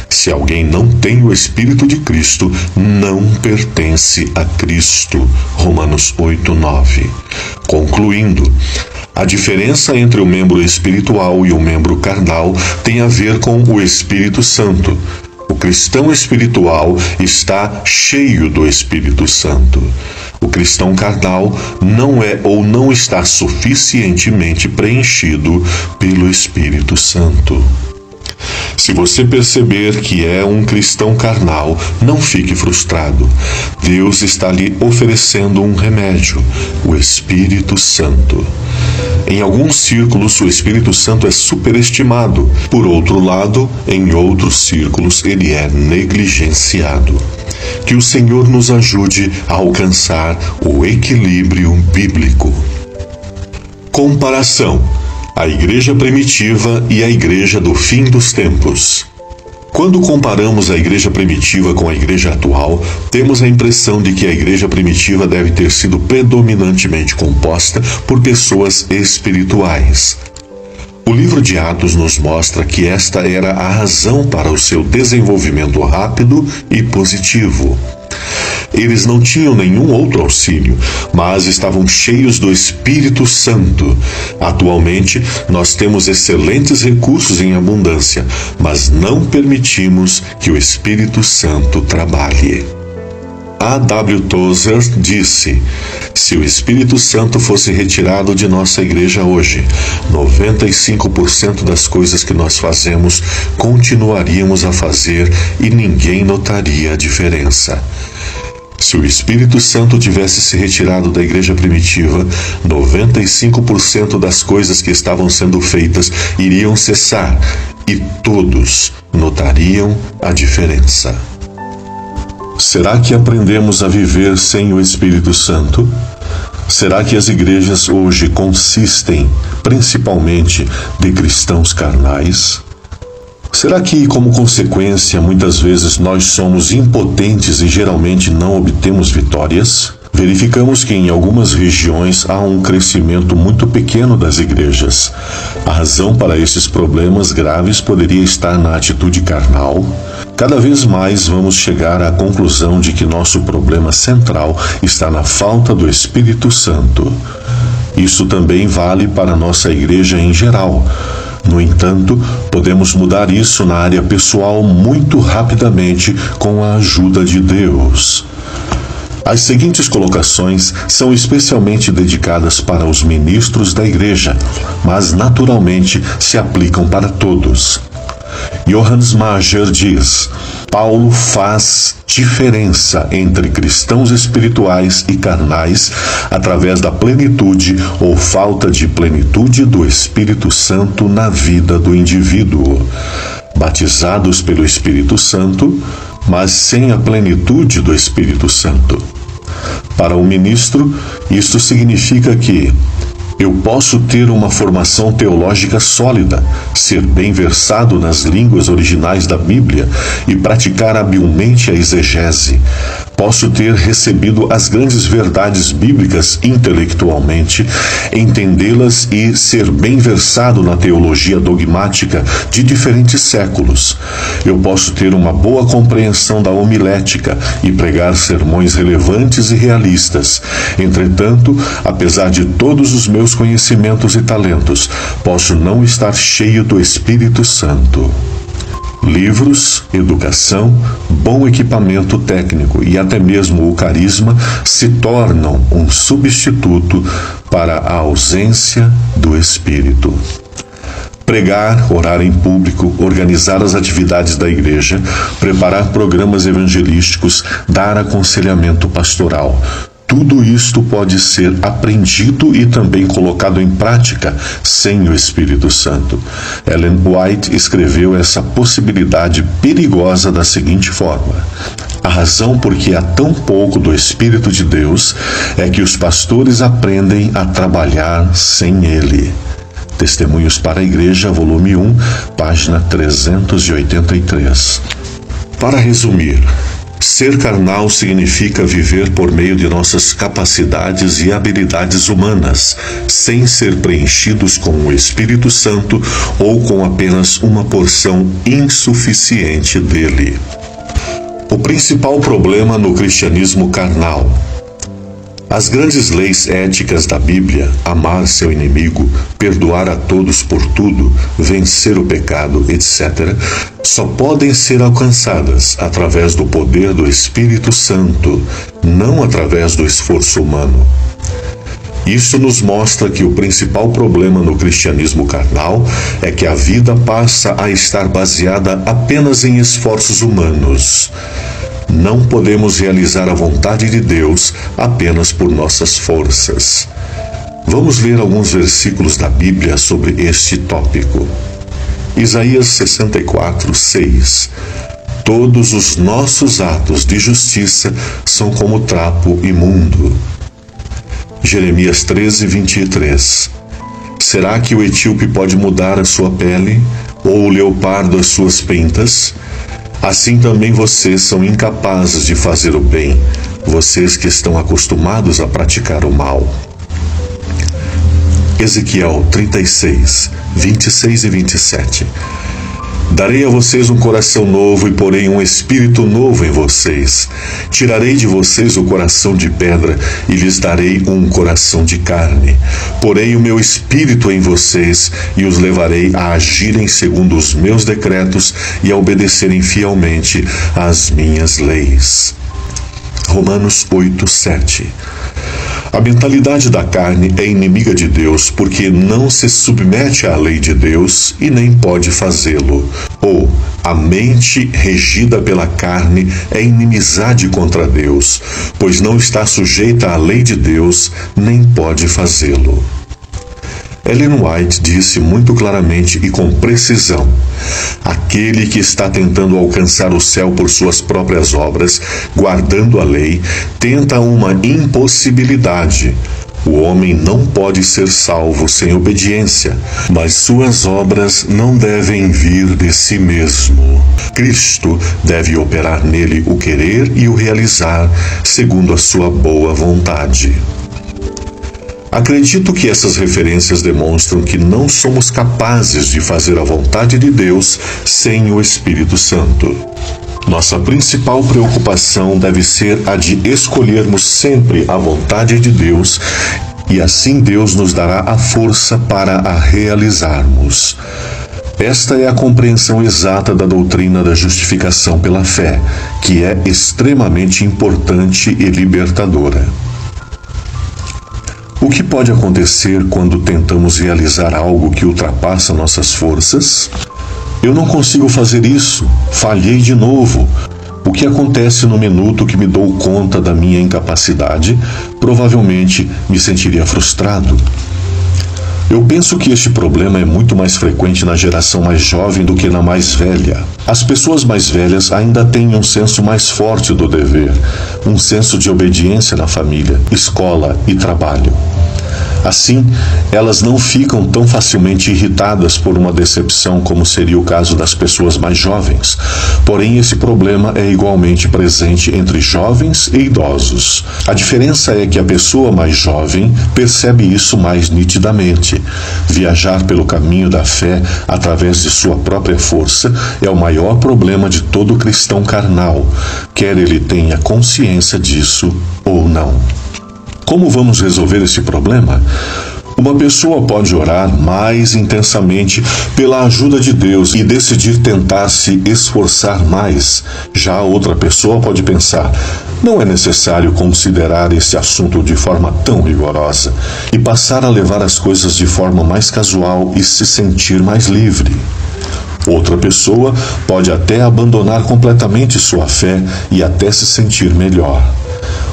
Se alguém não tem o Espírito de Cristo, não pertence a Cristo. Romanos 8, 9. Concluindo, a diferença entre o membro espiritual e o membro carnal tem a ver com o Espírito Santo. O cristão espiritual está cheio do Espírito Santo. O cristão carnal não é ou não está suficientemente preenchido pelo Espírito Santo. Se você perceber que é um cristão carnal, não fique frustrado. Deus está lhe oferecendo um remédio, o Espírito Santo. Em alguns círculos, o Espírito Santo é superestimado. Por outro lado, em outros círculos, ele é negligenciado. Que o Senhor nos ajude a alcançar o equilíbrio bíblico. Comparação: a igreja primitiva e a igreja do fim dos tempos. Quando comparamos a igreja primitiva com a igreja atual, temos a impressão de que a igreja primitiva deve ter sido predominantemente composta por pessoas espirituais. O livro de Atos nos mostra que esta era a razão para o seu desenvolvimento rápido e positivo. Eles não tinham nenhum outro auxílio, mas estavam cheios do Espírito Santo. Atualmente, nós temos excelentes recursos em abundância, mas não permitimos que o Espírito Santo trabalhe. A.W. Tozer disse: se o Espírito Santo fosse retirado de nossa igreja hoje, 95% das coisas que nós fazemos continuaríamos a fazer e ninguém notaria a diferença. Se o Espírito Santo tivesse se retirado da igreja primitiva, 95% das coisas que estavam sendo feitas iriam cessar e todos notariam a diferença. Será que aprendemos a viver sem o Espírito Santo? Será que as igrejas hoje consistem principalmente de cristãos carnais? Será que, como consequência, muitas vezes nós somos impotentes e geralmente não obtemos vitórias? Verificamos que em algumas regiões há um crescimento muito pequeno das igrejas. A razão para esses problemas graves poderia estar na atitude carnal. Cada vez mais vamos chegar à conclusão de que nosso problema central está na falta do Espírito Santo. Isso também vale para a nossa igreja em geral. No entanto, podemos mudar isso na área pessoal muito rapidamente com a ajuda de Deus. As seguintes colocações são especialmente dedicadas para os ministros da igreja, mas naturalmente se aplicam para todos. Johannes Mager diz: Paulo faz diferença entre cristãos espirituais e carnais através da plenitude ou falta de plenitude do Espírito Santo na vida do indivíduo. Batizados pelo Espírito Santo, mas sem a plenitude do Espírito Santo. Para o ministro, isto significa que eu posso ter uma formação teológica sólida, ser bem versado nas línguas originais da Bíblia e praticar habilmente a exegese. Posso ter recebido as grandes verdades bíblicas intelectualmente, entendê-las e ser bem versado na teologia dogmática de diferentes séculos. Eu posso ter uma boa compreensão da homilética e pregar sermões relevantes e realistas. Entretanto, apesar de todos os meus conhecimentos e talentos, posso não estar cheio do Espírito Santo. Livros, educação, bom equipamento técnico e até mesmo o carisma se tornam um substituto para a ausência do Espírito. Pregar, orar em público, organizar as atividades da igreja, preparar programas evangelísticos, dar aconselhamento pastoral. Tudo isto pode ser aprendido e também colocado em prática sem o Espírito Santo. Ellen White escreveu essa possibilidade perigosa da seguinte forma: a razão por que há tão pouco do Espírito de Deus é que os pastores aprendem a trabalhar sem ele. Testemunhos para a Igreja, volume 1, página 383. Para resumir, ser carnal significa viver por meio de nossas capacidades e habilidades humanas, sem ser preenchidos com o Espírito Santo ou com apenas uma porção insuficiente dele. O principal problema no cristianismo carnal. As grandes leis éticas da Bíblia, amar seu inimigo, perdoar a todos por tudo, vencer o pecado, etc., só podem ser alcançadas através do poder do Espírito Santo, não através do esforço humano. Isso nos mostra que o principal problema no cristianismo carnal é que a vida passa a estar baseada apenas em esforços humanos. Não podemos realizar a vontade de Deus apenas por nossas forças. Vamos ler alguns versículos da Bíblia sobre este tópico. Isaías 64, 6. Todos os nossos atos de justiça são como trapo imundo. Jeremias 13, 23. Será que o etíope pode mudar a sua pele, ou o leopardo as suas pintas? Assim também vocês são incapazes de fazer o bem, vocês que estão acostumados a praticar o mal. Ezequiel 36, 26 e 27. Darei a vocês um coração novo e porei um espírito novo em vocês. Tirarei de vocês o coração de pedra e lhes darei um coração de carne. Porei o meu espírito em vocês e os levarei a agirem segundo os meus decretos e a obedecerem fielmente às minhas leis. Romanos 8, 7. A mentalidade da carne é inimiga de Deus porque não se submete à lei de Deus e nem pode fazê-lo. Ou, a mente regida pela carne é inimizade contra Deus, pois não está sujeita à lei de Deus, nem pode fazê-lo. Ellen White disse muito claramente e com precisão: aquele que está tentando alcançar o céu por suas próprias obras, guardando a lei, tenta uma impossibilidade. O homem não pode ser salvo sem obediência, mas suas obras não devem vir de si mesmo. Cristo deve operar nele o querer e o realizar, segundo a sua boa vontade. Acredito que essas referências demonstram que não somos capazes de fazer a vontade de Deus sem o Espírito Santo. Nossa principal preocupação deve ser a de escolhermos sempre a vontade de Deus, e assim Deus nos dará a força para a realizarmos. Esta é a compreensão exata da doutrina da justificação pela fé, que é extremamente importante e libertadora. O que pode acontecer quando tentamos realizar algo que ultrapassa nossas forças? Eu não consigo fazer isso, falhei de novo. O que acontece no minuto que me dou conta da minha incapacidade? Provavelmente me sentiria frustrado. Eu penso que este problema é muito mais frequente na geração mais jovem do que na mais velha. As pessoas mais velhas ainda têm um senso mais forte do dever, um senso de obediência na família, escola e trabalho. Assim, elas não ficam tão facilmente irritadas por uma decepção como seria o caso das pessoas mais jovens. Porém, esse problema é igualmente presente entre jovens e idosos. A diferença é que a pessoa mais jovem percebe isso mais nitidamente. Viajar pelo caminho da fé através de sua própria força é o maior problema de todo cristão carnal, quer ele tenha consciência disso ou não. Como vamos resolver esse problema? Uma pessoa pode orar mais intensamente pela ajuda de Deus e decidir tentar se esforçar mais. Já outra pessoa pode pensar: não é necessário considerar esse assunto de forma tão rigorosa, e passar a levar as coisas de forma mais casual e se sentir mais livre. Outra pessoa pode até abandonar completamente sua fé e até se sentir melhor.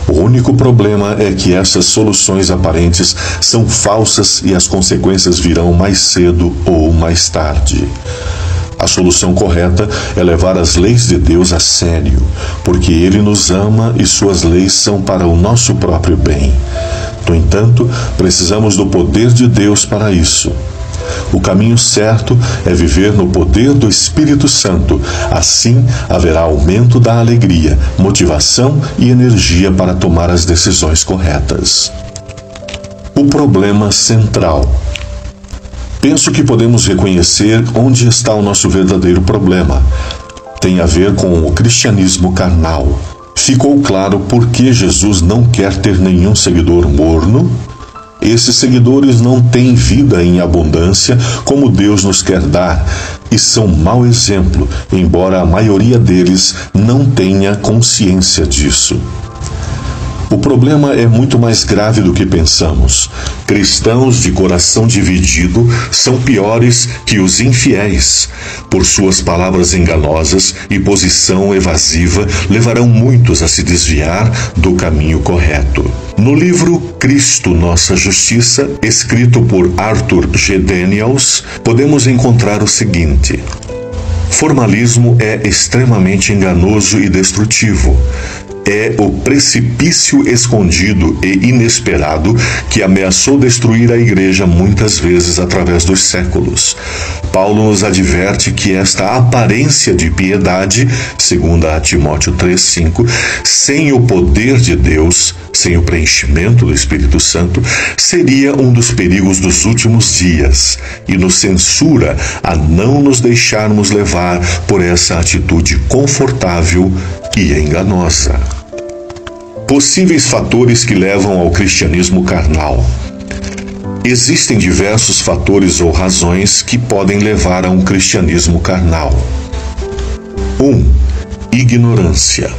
O único problema é que essas soluções aparentes são falsas e as consequências virão mais cedo ou mais tarde. A solução correta é levar as leis de Deus a sério, porque Ele nos ama e suas leis são para o nosso próprio bem. No entanto, precisamos do poder de Deus para isso. O caminho certo é viver no poder do Espírito Santo. Assim, haverá aumento da alegria, motivação e energia para tomar as decisões corretas. O problema central. Penso que podemos reconhecer onde está o nosso verdadeiro problema. Tem a ver com o cristianismo carnal. Ficou claro por que Jesus não quer ter nenhum seguidor morno. Esses seguidores não têm vida em abundância como Deus nos quer dar e são mau exemplo, embora a maioria deles não tenha consciência disso. O problema é muito mais grave do que pensamos. Cristãos de coração dividido são piores que os infiéis. Por suas palavras enganosas e posição evasiva, levarão muitos a se desviar do caminho correto. No livro Cristo, Nossa Justiça, escrito por Arthur G. Daniels, podemos encontrar o seguinte: formalismo é extremamente enganoso e destrutivo. é o precipício escondido e inesperado que ameaçou destruir a igreja muitas vezes através dos séculos. Paulo nos adverte que esta aparência de piedade, segundo a Timóteo 3,5, sem o poder de Deus, sem o preenchimento do Espírito Santo, seria um dos perigos dos últimos dias, e nos censura a não nos deixarmos levar por essa atitude confortável e enganosa. Possíveis fatores que levam ao cristianismo carnal. Existem diversos fatores ou razões que podem levar a um cristianismo carnal. 1. Ignorância.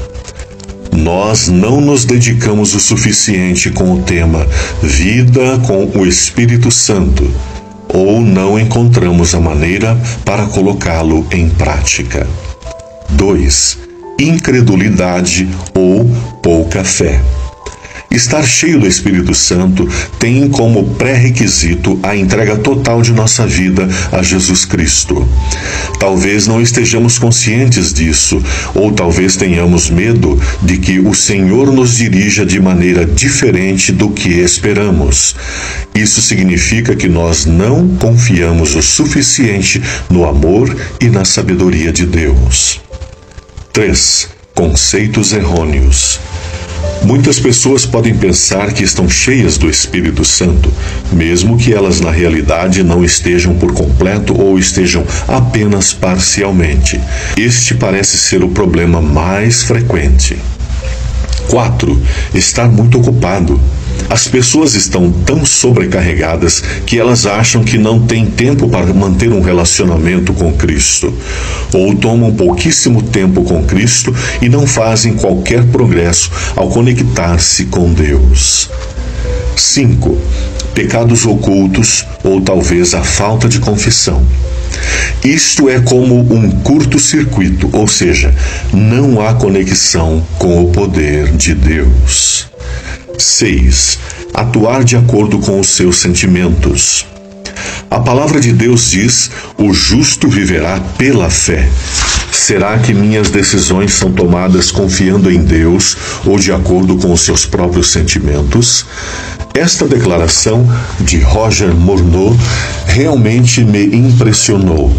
Nós não nos dedicamos o suficiente com o tema Vida com o Espírito Santo, ou não encontramos a maneira para colocá-lo em prática. 2. Incredulidade ou pouca fé. Estar cheio do Espírito Santo tem como pré-requisito a entrega total de nossa vida a Jesus Cristo. Talvez não estejamos conscientes disso, ou talvez tenhamos medo de que o Senhor nos dirija de maneira diferente do que esperamos. Isso significa que nós não confiamos o suficiente no amor e na sabedoria de Deus. 3. Conceitos errôneos. Muitas pessoas podem pensar que estão cheias do Espírito Santo, mesmo que elas na realidade não estejam por completo ou estejam apenas parcialmente. Este parece ser o problema mais frequente. 4. Estar muito ocupado. As pessoas estão tão sobrecarregadas que elas acham que não têm tempo para manter um relacionamento com Cristo, ou tomam pouquíssimo tempo com Cristo e não fazem qualquer progresso ao conectar-se com Deus. 5. Pecados ocultos ou talvez a falta de confissão. Isto é como um curto-circuito, ou seja, não há conexão com o poder de Deus. 6. Atuar de acordo com os seus sentimentos. A palavra de Deus diz: o justo viverá pela fé. Será que minhas decisões são tomadas confiando em Deus ou de acordo com os seus próprios sentimentos? Esta declaração de Roger Morneau realmente me impressionou.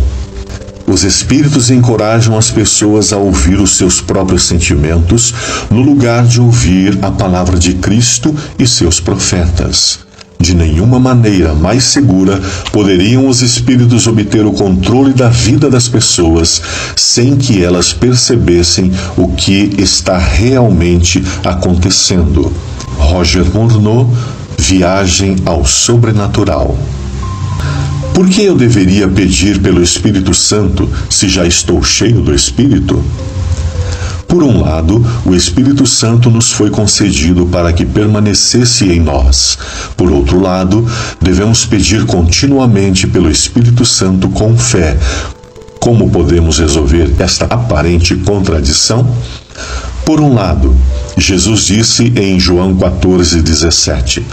Os Espíritos encorajam as pessoas a ouvir os seus próprios sentimentos no lugar de ouvir a palavra de Cristo e seus profetas. De nenhuma maneira mais segura poderiam os Espíritos obter o controle da vida das pessoas sem que elas percebessem o que está realmente acontecendo. Roger Morneau, Viagem ao Sobrenatural. Por que eu deveria pedir pelo Espírito Santo se já estou cheio do Espírito? Por um lado, o Espírito Santo nos foi concedido para que permanecesse em nós. Por outro lado, devemos pedir continuamente pelo Espírito Santo com fé. Como podemos resolver esta aparente contradição? Por um lado, Jesus disse em João 14,17: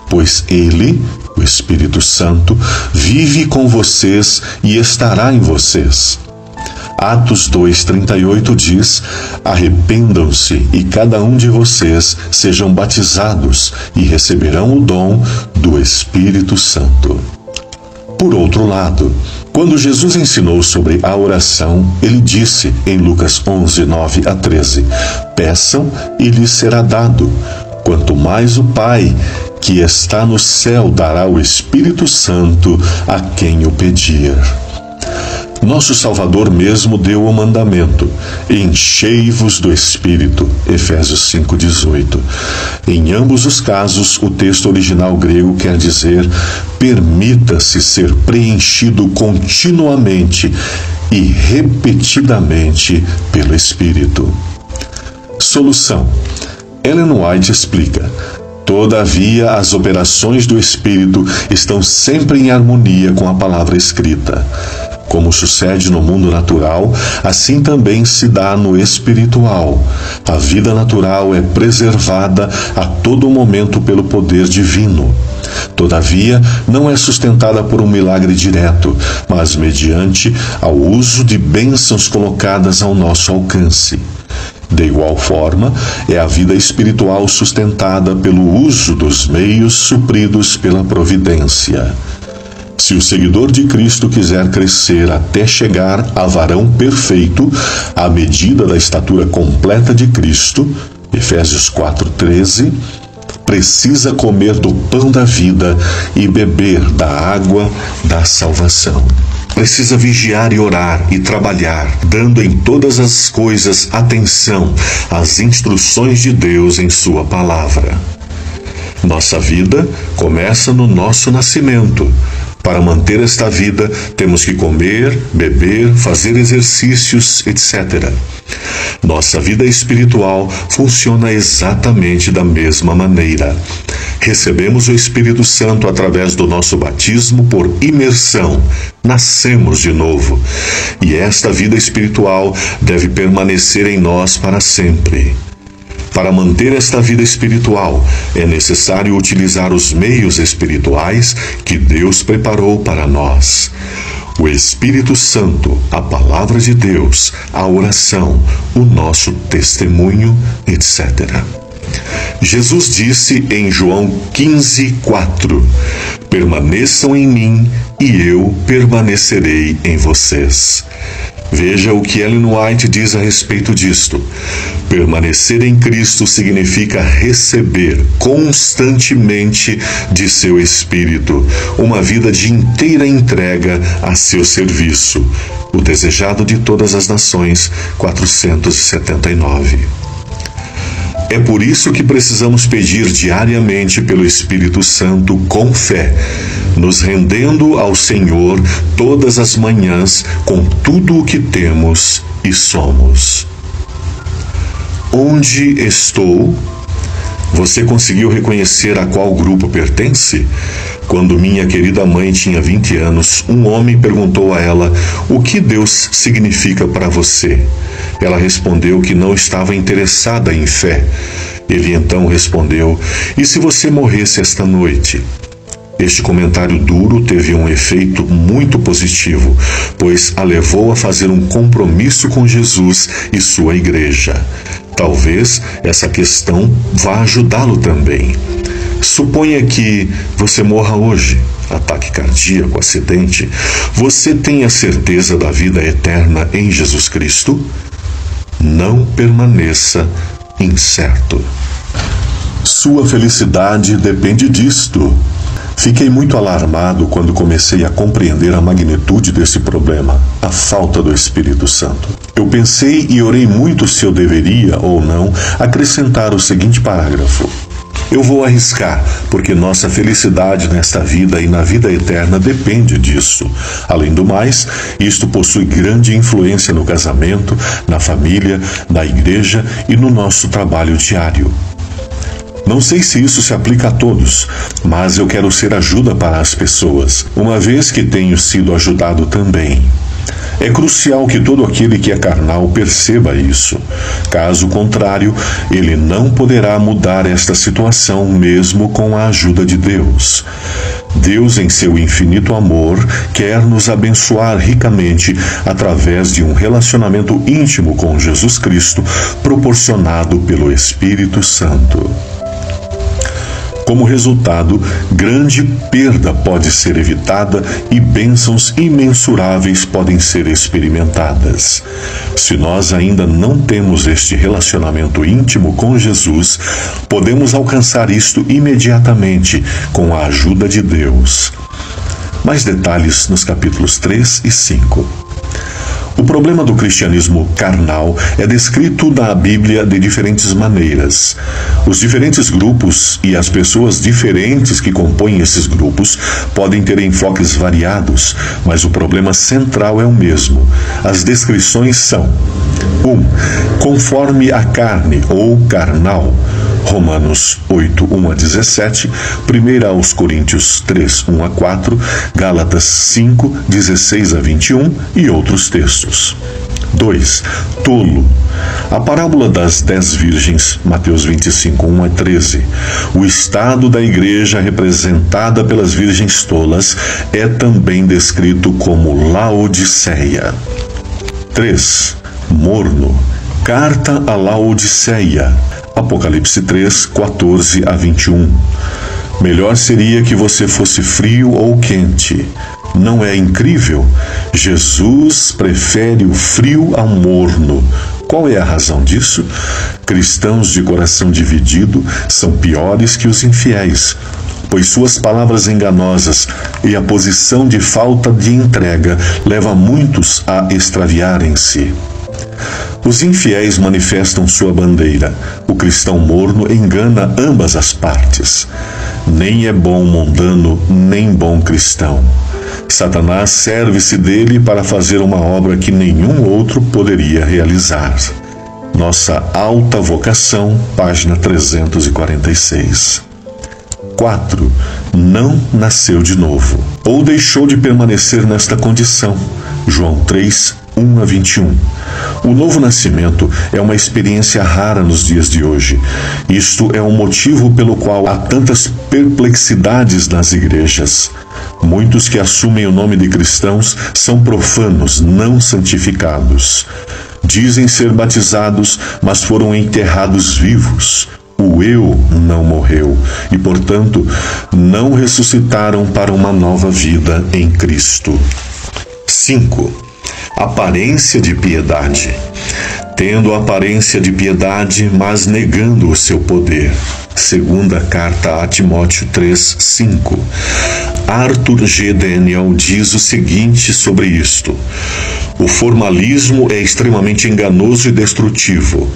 pois Ele, o Espírito Santo, vive com vocês e estará em vocês. Atos 2,38 diz: arrependam-se e cada um de vocês sejam batizados e receberão o dom do Espírito Santo. Por outro lado, quando Jesus ensinou sobre a oração, ele disse em Lucas 11:9-13: peçam e lhes será dado. Quanto mais o Pai, que está no céu, dará o Espírito Santo a quem o pedir. Nosso Salvador mesmo deu o mandamento: enchei-vos do Espírito, Efésios 5,18. Em ambos os casos, o texto original grego quer dizer: permita-se ser preenchido continuamente e repetidamente pelo Espírito. Solução. Ellen White explica: todavia, as operações do Espírito estão sempre em harmonia com a palavra escrita. Como sucede no mundo natural, assim também se dá no espiritual. A vida natural é preservada a todo momento pelo poder divino. Todavia, não é sustentada por um milagre direto, mas mediante ao uso de bênçãos colocadas ao nosso alcance. De igual forma, é a vida espiritual sustentada pelo uso dos meios supridos pela providência. Se o seguidor de Cristo quiser crescer até chegar a varão perfeito, à medida da estatura completa de Cristo, Efésios 4:13, precisa comer do pão da vida e beber da água da salvação. Precisa vigiar e orar e trabalhar, dando em todas as coisas atenção às instruções de Deus em sua palavra. Nossa vida começa no nosso nascimento. Para manter esta vida, temos que comer, beber, fazer exercícios, etc. Nossa vida espiritual funciona exatamente da mesma maneira. Recebemos o Espírito Santo através do nosso batismo por imersão. Nascemos de novo. E esta vida espiritual deve permanecer em nós para sempre. Para manter esta vida espiritual, é necessário utilizar os meios espirituais que Deus preparou para nós. O Espírito Santo, a Palavra de Deus, a oração, o nosso testemunho, etc. Jesus disse em João 15:4: permaneçam em mim e eu permanecerei em vocês. Veja o que Ellen White diz a respeito disto. Permanecer em Cristo significa receber constantemente de seu Espírito uma vida de inteira entrega a seu serviço. O desejado de todas as nações, 479. É por isso que precisamos pedir diariamente pelo Espírito Santo com fé, nos rendendo ao Senhor todas as manhãs com tudo o que temos e somos. Onde estou? Você conseguiu reconhecer a qual grupo pertence? Quando minha querida mãe tinha 20 anos, um homem perguntou a ela: o que Deus significa para você? Ela respondeu que não estava interessada em fé. Ele então respondeu: e se você morresse esta noite? Este comentário duro teve um efeito muito positivo, pois a levou a fazer um compromisso com Jesus e sua igreja. Talvez essa questão vá ajudá-lo também. Suponha que você morra hoje, ataque cardíaco, acidente. Você tem a certeza da vida eterna em Jesus Cristo? Não permaneça incerto. Sua felicidade depende disto. Fiquei muito alarmado quando comecei a compreender a magnitude desse problema, a falta do Espírito Santo. Eu pensei e orei muito se eu deveria ou não acrescentar o seguinte parágrafo: eu vou arriscar, porque nossa felicidade nesta vida e na vida eterna depende disso. Além do mais, isto possui grande influência no casamento, na família, na igreja e no nosso trabalho diário. Não sei se isso se aplica a todos, mas eu quero ser ajuda para as pessoas, uma vez que tenho sido ajudado também. É crucial que todo aquele que é carnal perceba isso. Caso contrário, ele não poderá mudar esta situação mesmo com a ajuda de Deus. Deus, em seu infinito amor, quer nos abençoar ricamente através de um relacionamento íntimo com Jesus Cristo, proporcionado pelo Espírito Santo. Como resultado, grande perda pode ser evitada e bênçãos imensuráveis podem ser experimentadas. Se nós ainda não temos este relacionamento íntimo com Jesus, podemos alcançar isto imediatamente com a ajuda de Deus. Mais detalhes nos capítulos 3 e 5. O problema do cristianismo carnal é descrito na Bíblia de diferentes maneiras. Os diferentes grupos e as pessoas diferentes que compõem esses grupos podem ter enfoques variados, mas o problema central é o mesmo. As descrições são: 1. Conforme a carne ou carnal. Romanos 8, 1 a 17, 1 aos Coríntios 3, 1 a 4, Gálatas 5, 16 a 21 e outros textos. 2. Tolo. A parábola das 10 virgens, Mateus 25, 1 a 13. O estado da igreja representada pelas virgens tolas é também descrito como Laodiceia. 3. Morno. Carta a Laodiceia, Apocalipse 3, 14 a 21. Melhor seria que você fosse frio ou quente. Não é incrível? Jesus prefere o frio ao morno. Qual é a razão disso? Cristãos de coração dividido são piores que os infiéis, pois suas palavras enganosas e a posição de falta de entrega leva muitos a extraviarem-se. Os infiéis manifestam sua bandeira. O cristão morno engana ambas as partes. Nem é bom mundano, nem bom cristão. Satanás serve-se dele para fazer uma obra que nenhum outro poderia realizar. Nossa alta vocação, página 346. 4. Não nasceu de novo, ou deixou de permanecer nesta condição. João 3, 1 a 21. O novo nascimento é uma experiência rara nos dias de hoje. Isto é um motivo pelo qual há tantas perplexidades nas igrejas. Muitos que assumem o nome de cristãos são profanos, não santificados. Dizem ser batizados, mas foram enterrados vivos. O eu não morreu e, portanto, não ressuscitaram para uma nova vida em Cristo. 5. Aparência de piedade. Tendo aparência de piedade, mas negando o seu poder. Segunda carta a Timóteo 3, 5. Arthur G. Daniel diz o seguinte sobre isto: o formalismo é extremamente enganoso e destrutivo.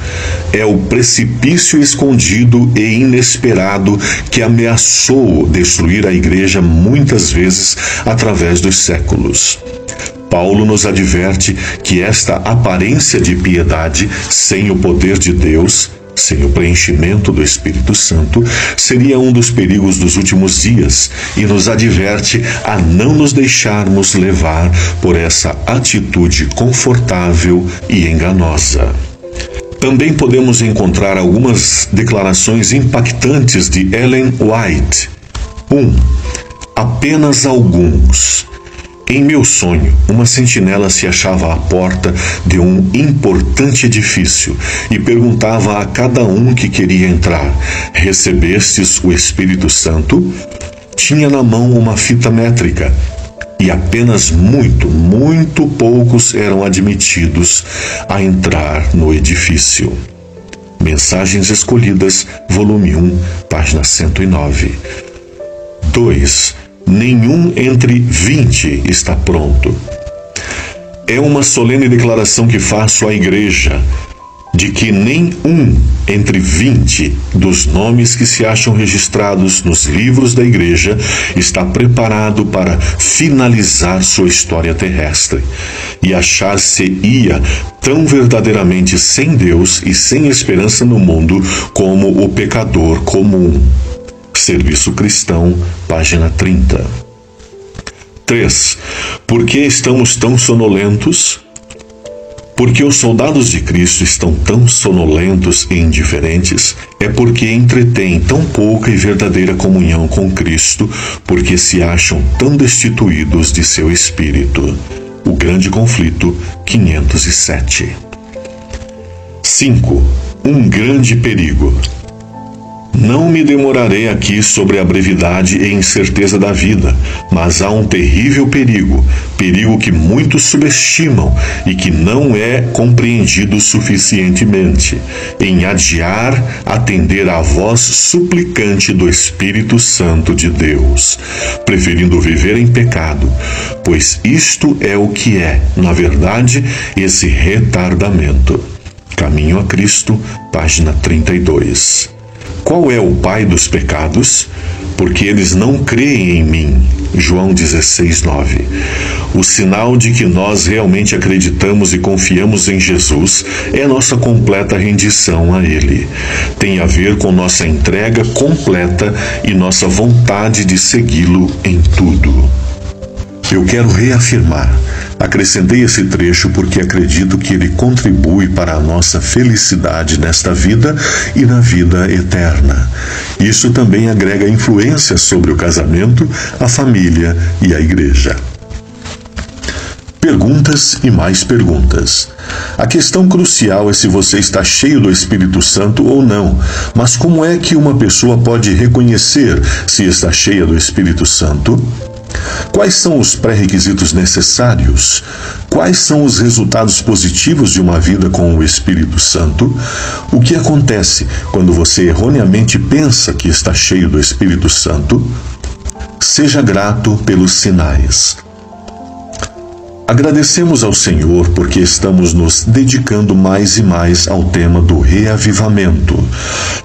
É o precipício escondido e inesperado que ameaçou destruir a igreja muitas vezes através dos séculos. Paulo nos adverte que esta aparência de piedade, sem o poder de Deus, sem o preenchimento do Espírito Santo, seria um dos perigos dos últimos dias e nos adverte a não nos deixarmos levar por essa atitude confortável e enganosa. Também podemos encontrar algumas declarações impactantes de Ellen White. 1. Apenas alguns. Em meu sonho, uma sentinela se achava à porta de um importante edifício e perguntava a cada um que queria entrar: recebestes o Espírito Santo? Tinha na mão uma fita métrica e apenas muito poucos eram admitidos a entrar no edifício. Mensagens Escolhidas, volume 1, página 109. 2. Nenhum entre 20 está pronto. É uma solene declaração que faço à igreja, de que nem um entre 20 dos nomes que se acham registrados nos livros da igreja está preparado para finalizar sua história terrestre e achar-se-ia tão verdadeiramente sem Deus e sem esperança no mundo como o pecador comum. Serviço Cristão, página 30. 3. Por que estamos tão sonolentos? Porque os soldados de Cristo estão tão sonolentos e indiferentes, é porque entretêm tão pouca e verdadeira comunhão com Cristo, porque se acham tão destituídos de seu espírito. O Grande Conflito, 507. 5. Um grande perigo. Não me demorarei aqui sobre a brevidade e incerteza da vida, mas há um terrível perigo que muitos subestimam e que não é compreendido suficientemente, em adiar atender à voz suplicante do Espírito Santo de Deus, preferindo viver em pecado, pois isto é o que é, na verdade, esse retardamento. Caminho a Cristo, página 32. Qual é o pai dos pecados? Porque eles não creem em mim. João 16, 9. O sinal de que nós realmente acreditamos e confiamos em Jesus é nossa completa rendição a Ele. Tem a ver com nossa entrega completa e nossa vontade de segui-lo em tudo. Eu quero reafirmar. Acrescentei esse trecho porque acredito que ele contribui para a nossa felicidade nesta vida e na vida eterna. Isso também agrega influência sobre o casamento, a família e a igreja. Perguntas e mais perguntas. A questão crucial é se você está cheio do Espírito Santo ou não. Mas como é que uma pessoa pode reconhecer se está cheia do Espírito Santo? Quais são os pré-requisitos necessários? Quais são os resultados positivos de uma vida com o Espírito Santo? O que acontece quando você erroneamente pensa que está cheio do Espírito Santo? Seja grato pelos sinais. Agradecemos ao Senhor porque estamos nos dedicando mais e mais ao tema do reavivamento.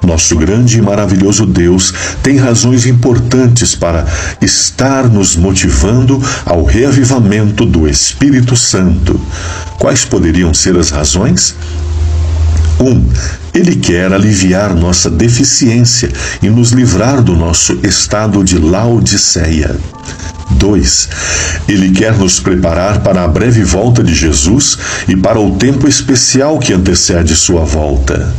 Nosso grande e maravilhoso Deus tem razões importantes para estar nos motivando ao reavivamento do Espírito Santo. Quais poderiam ser as razões? 1. Ele quer aliviar nossa deficiência e nos livrar do nosso estado de Laodiceia. 2. Ele quer nos preparar para a breve volta de Jesus e para o tempo especial que antecede sua volta.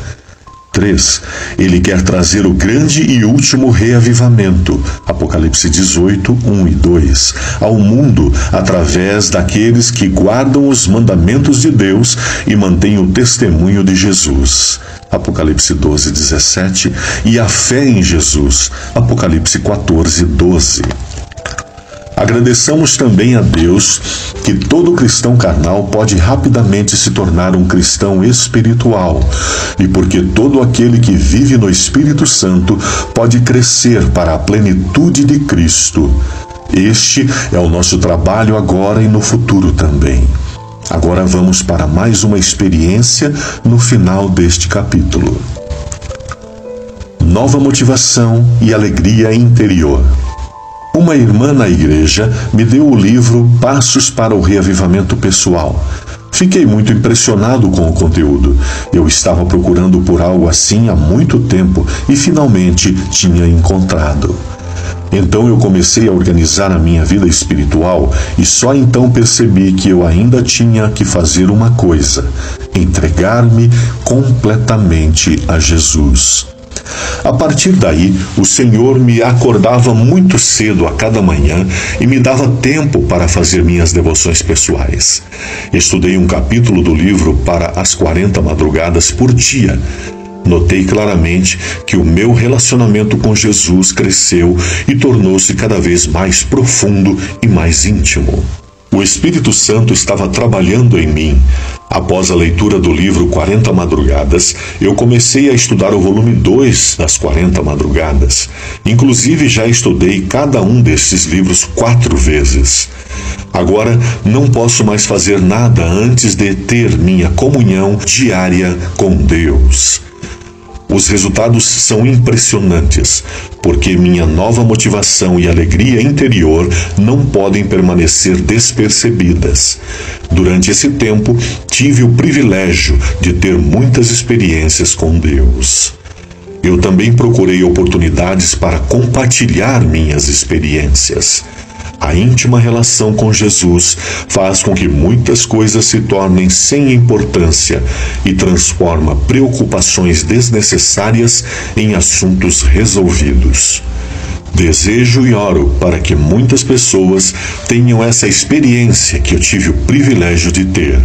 3. Ele quer trazer o grande e último reavivamento, Apocalipse 18, 1 e 2, ao mundo através daqueles que guardam os mandamentos de Deus e mantêm o testemunho de Jesus, Apocalipse 12, 17, e a fé em Jesus, Apocalipse 14, 12. Agradeçamos também a Deus que todo cristão carnal pode rapidamente se tornar um cristão espiritual, e porque todo aquele que vive no Espírito Santo pode crescer para a plenitude de Cristo. Este é o nosso trabalho agora e no futuro também. Agora vamos para mais uma experiência no final deste capítulo. Nova motivação e alegria interior. Uma irmã na igreja me deu o livro Passos para o Reavivamento Pessoal. Fiquei muito impressionado com o conteúdo. Eu estava procurando por algo assim há muito tempo e finalmente tinha encontrado. Então eu comecei a organizar a minha vida espiritual e só então percebi que eu ainda tinha que fazer uma coisa: entregar-me completamente a Jesus. A partir daí, o Senhor me acordava muito cedo a cada manhã e me dava tempo para fazer minhas devoções pessoais. Estudei um capítulo do livro para as 40 madrugadas por dia. Notei claramente que o meu relacionamento com Jesus cresceu e tornou-se cada vez mais profundo e mais íntimo. O Espírito Santo estava trabalhando em mim. Após a leitura do livro 40 Madrugadas, eu comecei a estudar o volume 2 das 40 Madrugadas. Inclusive, já estudei cada um desses livros 4 vezes. Agora, não posso mais fazer nada antes de ter minha comunhão diária com Deus. Os resultados são impressionantes, porque minha nova motivação e alegria interior não podem permanecer despercebidas. Durante esse tempo, tive o privilégio de ter muitas experiências com Deus. Eu também procurei oportunidades para compartilhar minhas experiências. A íntima relação com Jesus faz com que muitas coisas se tornem sem importância e transforma preocupações desnecessárias em assuntos resolvidos. Desejo e oro para que muitas pessoas tenham essa experiência que eu tive o privilégio de ter.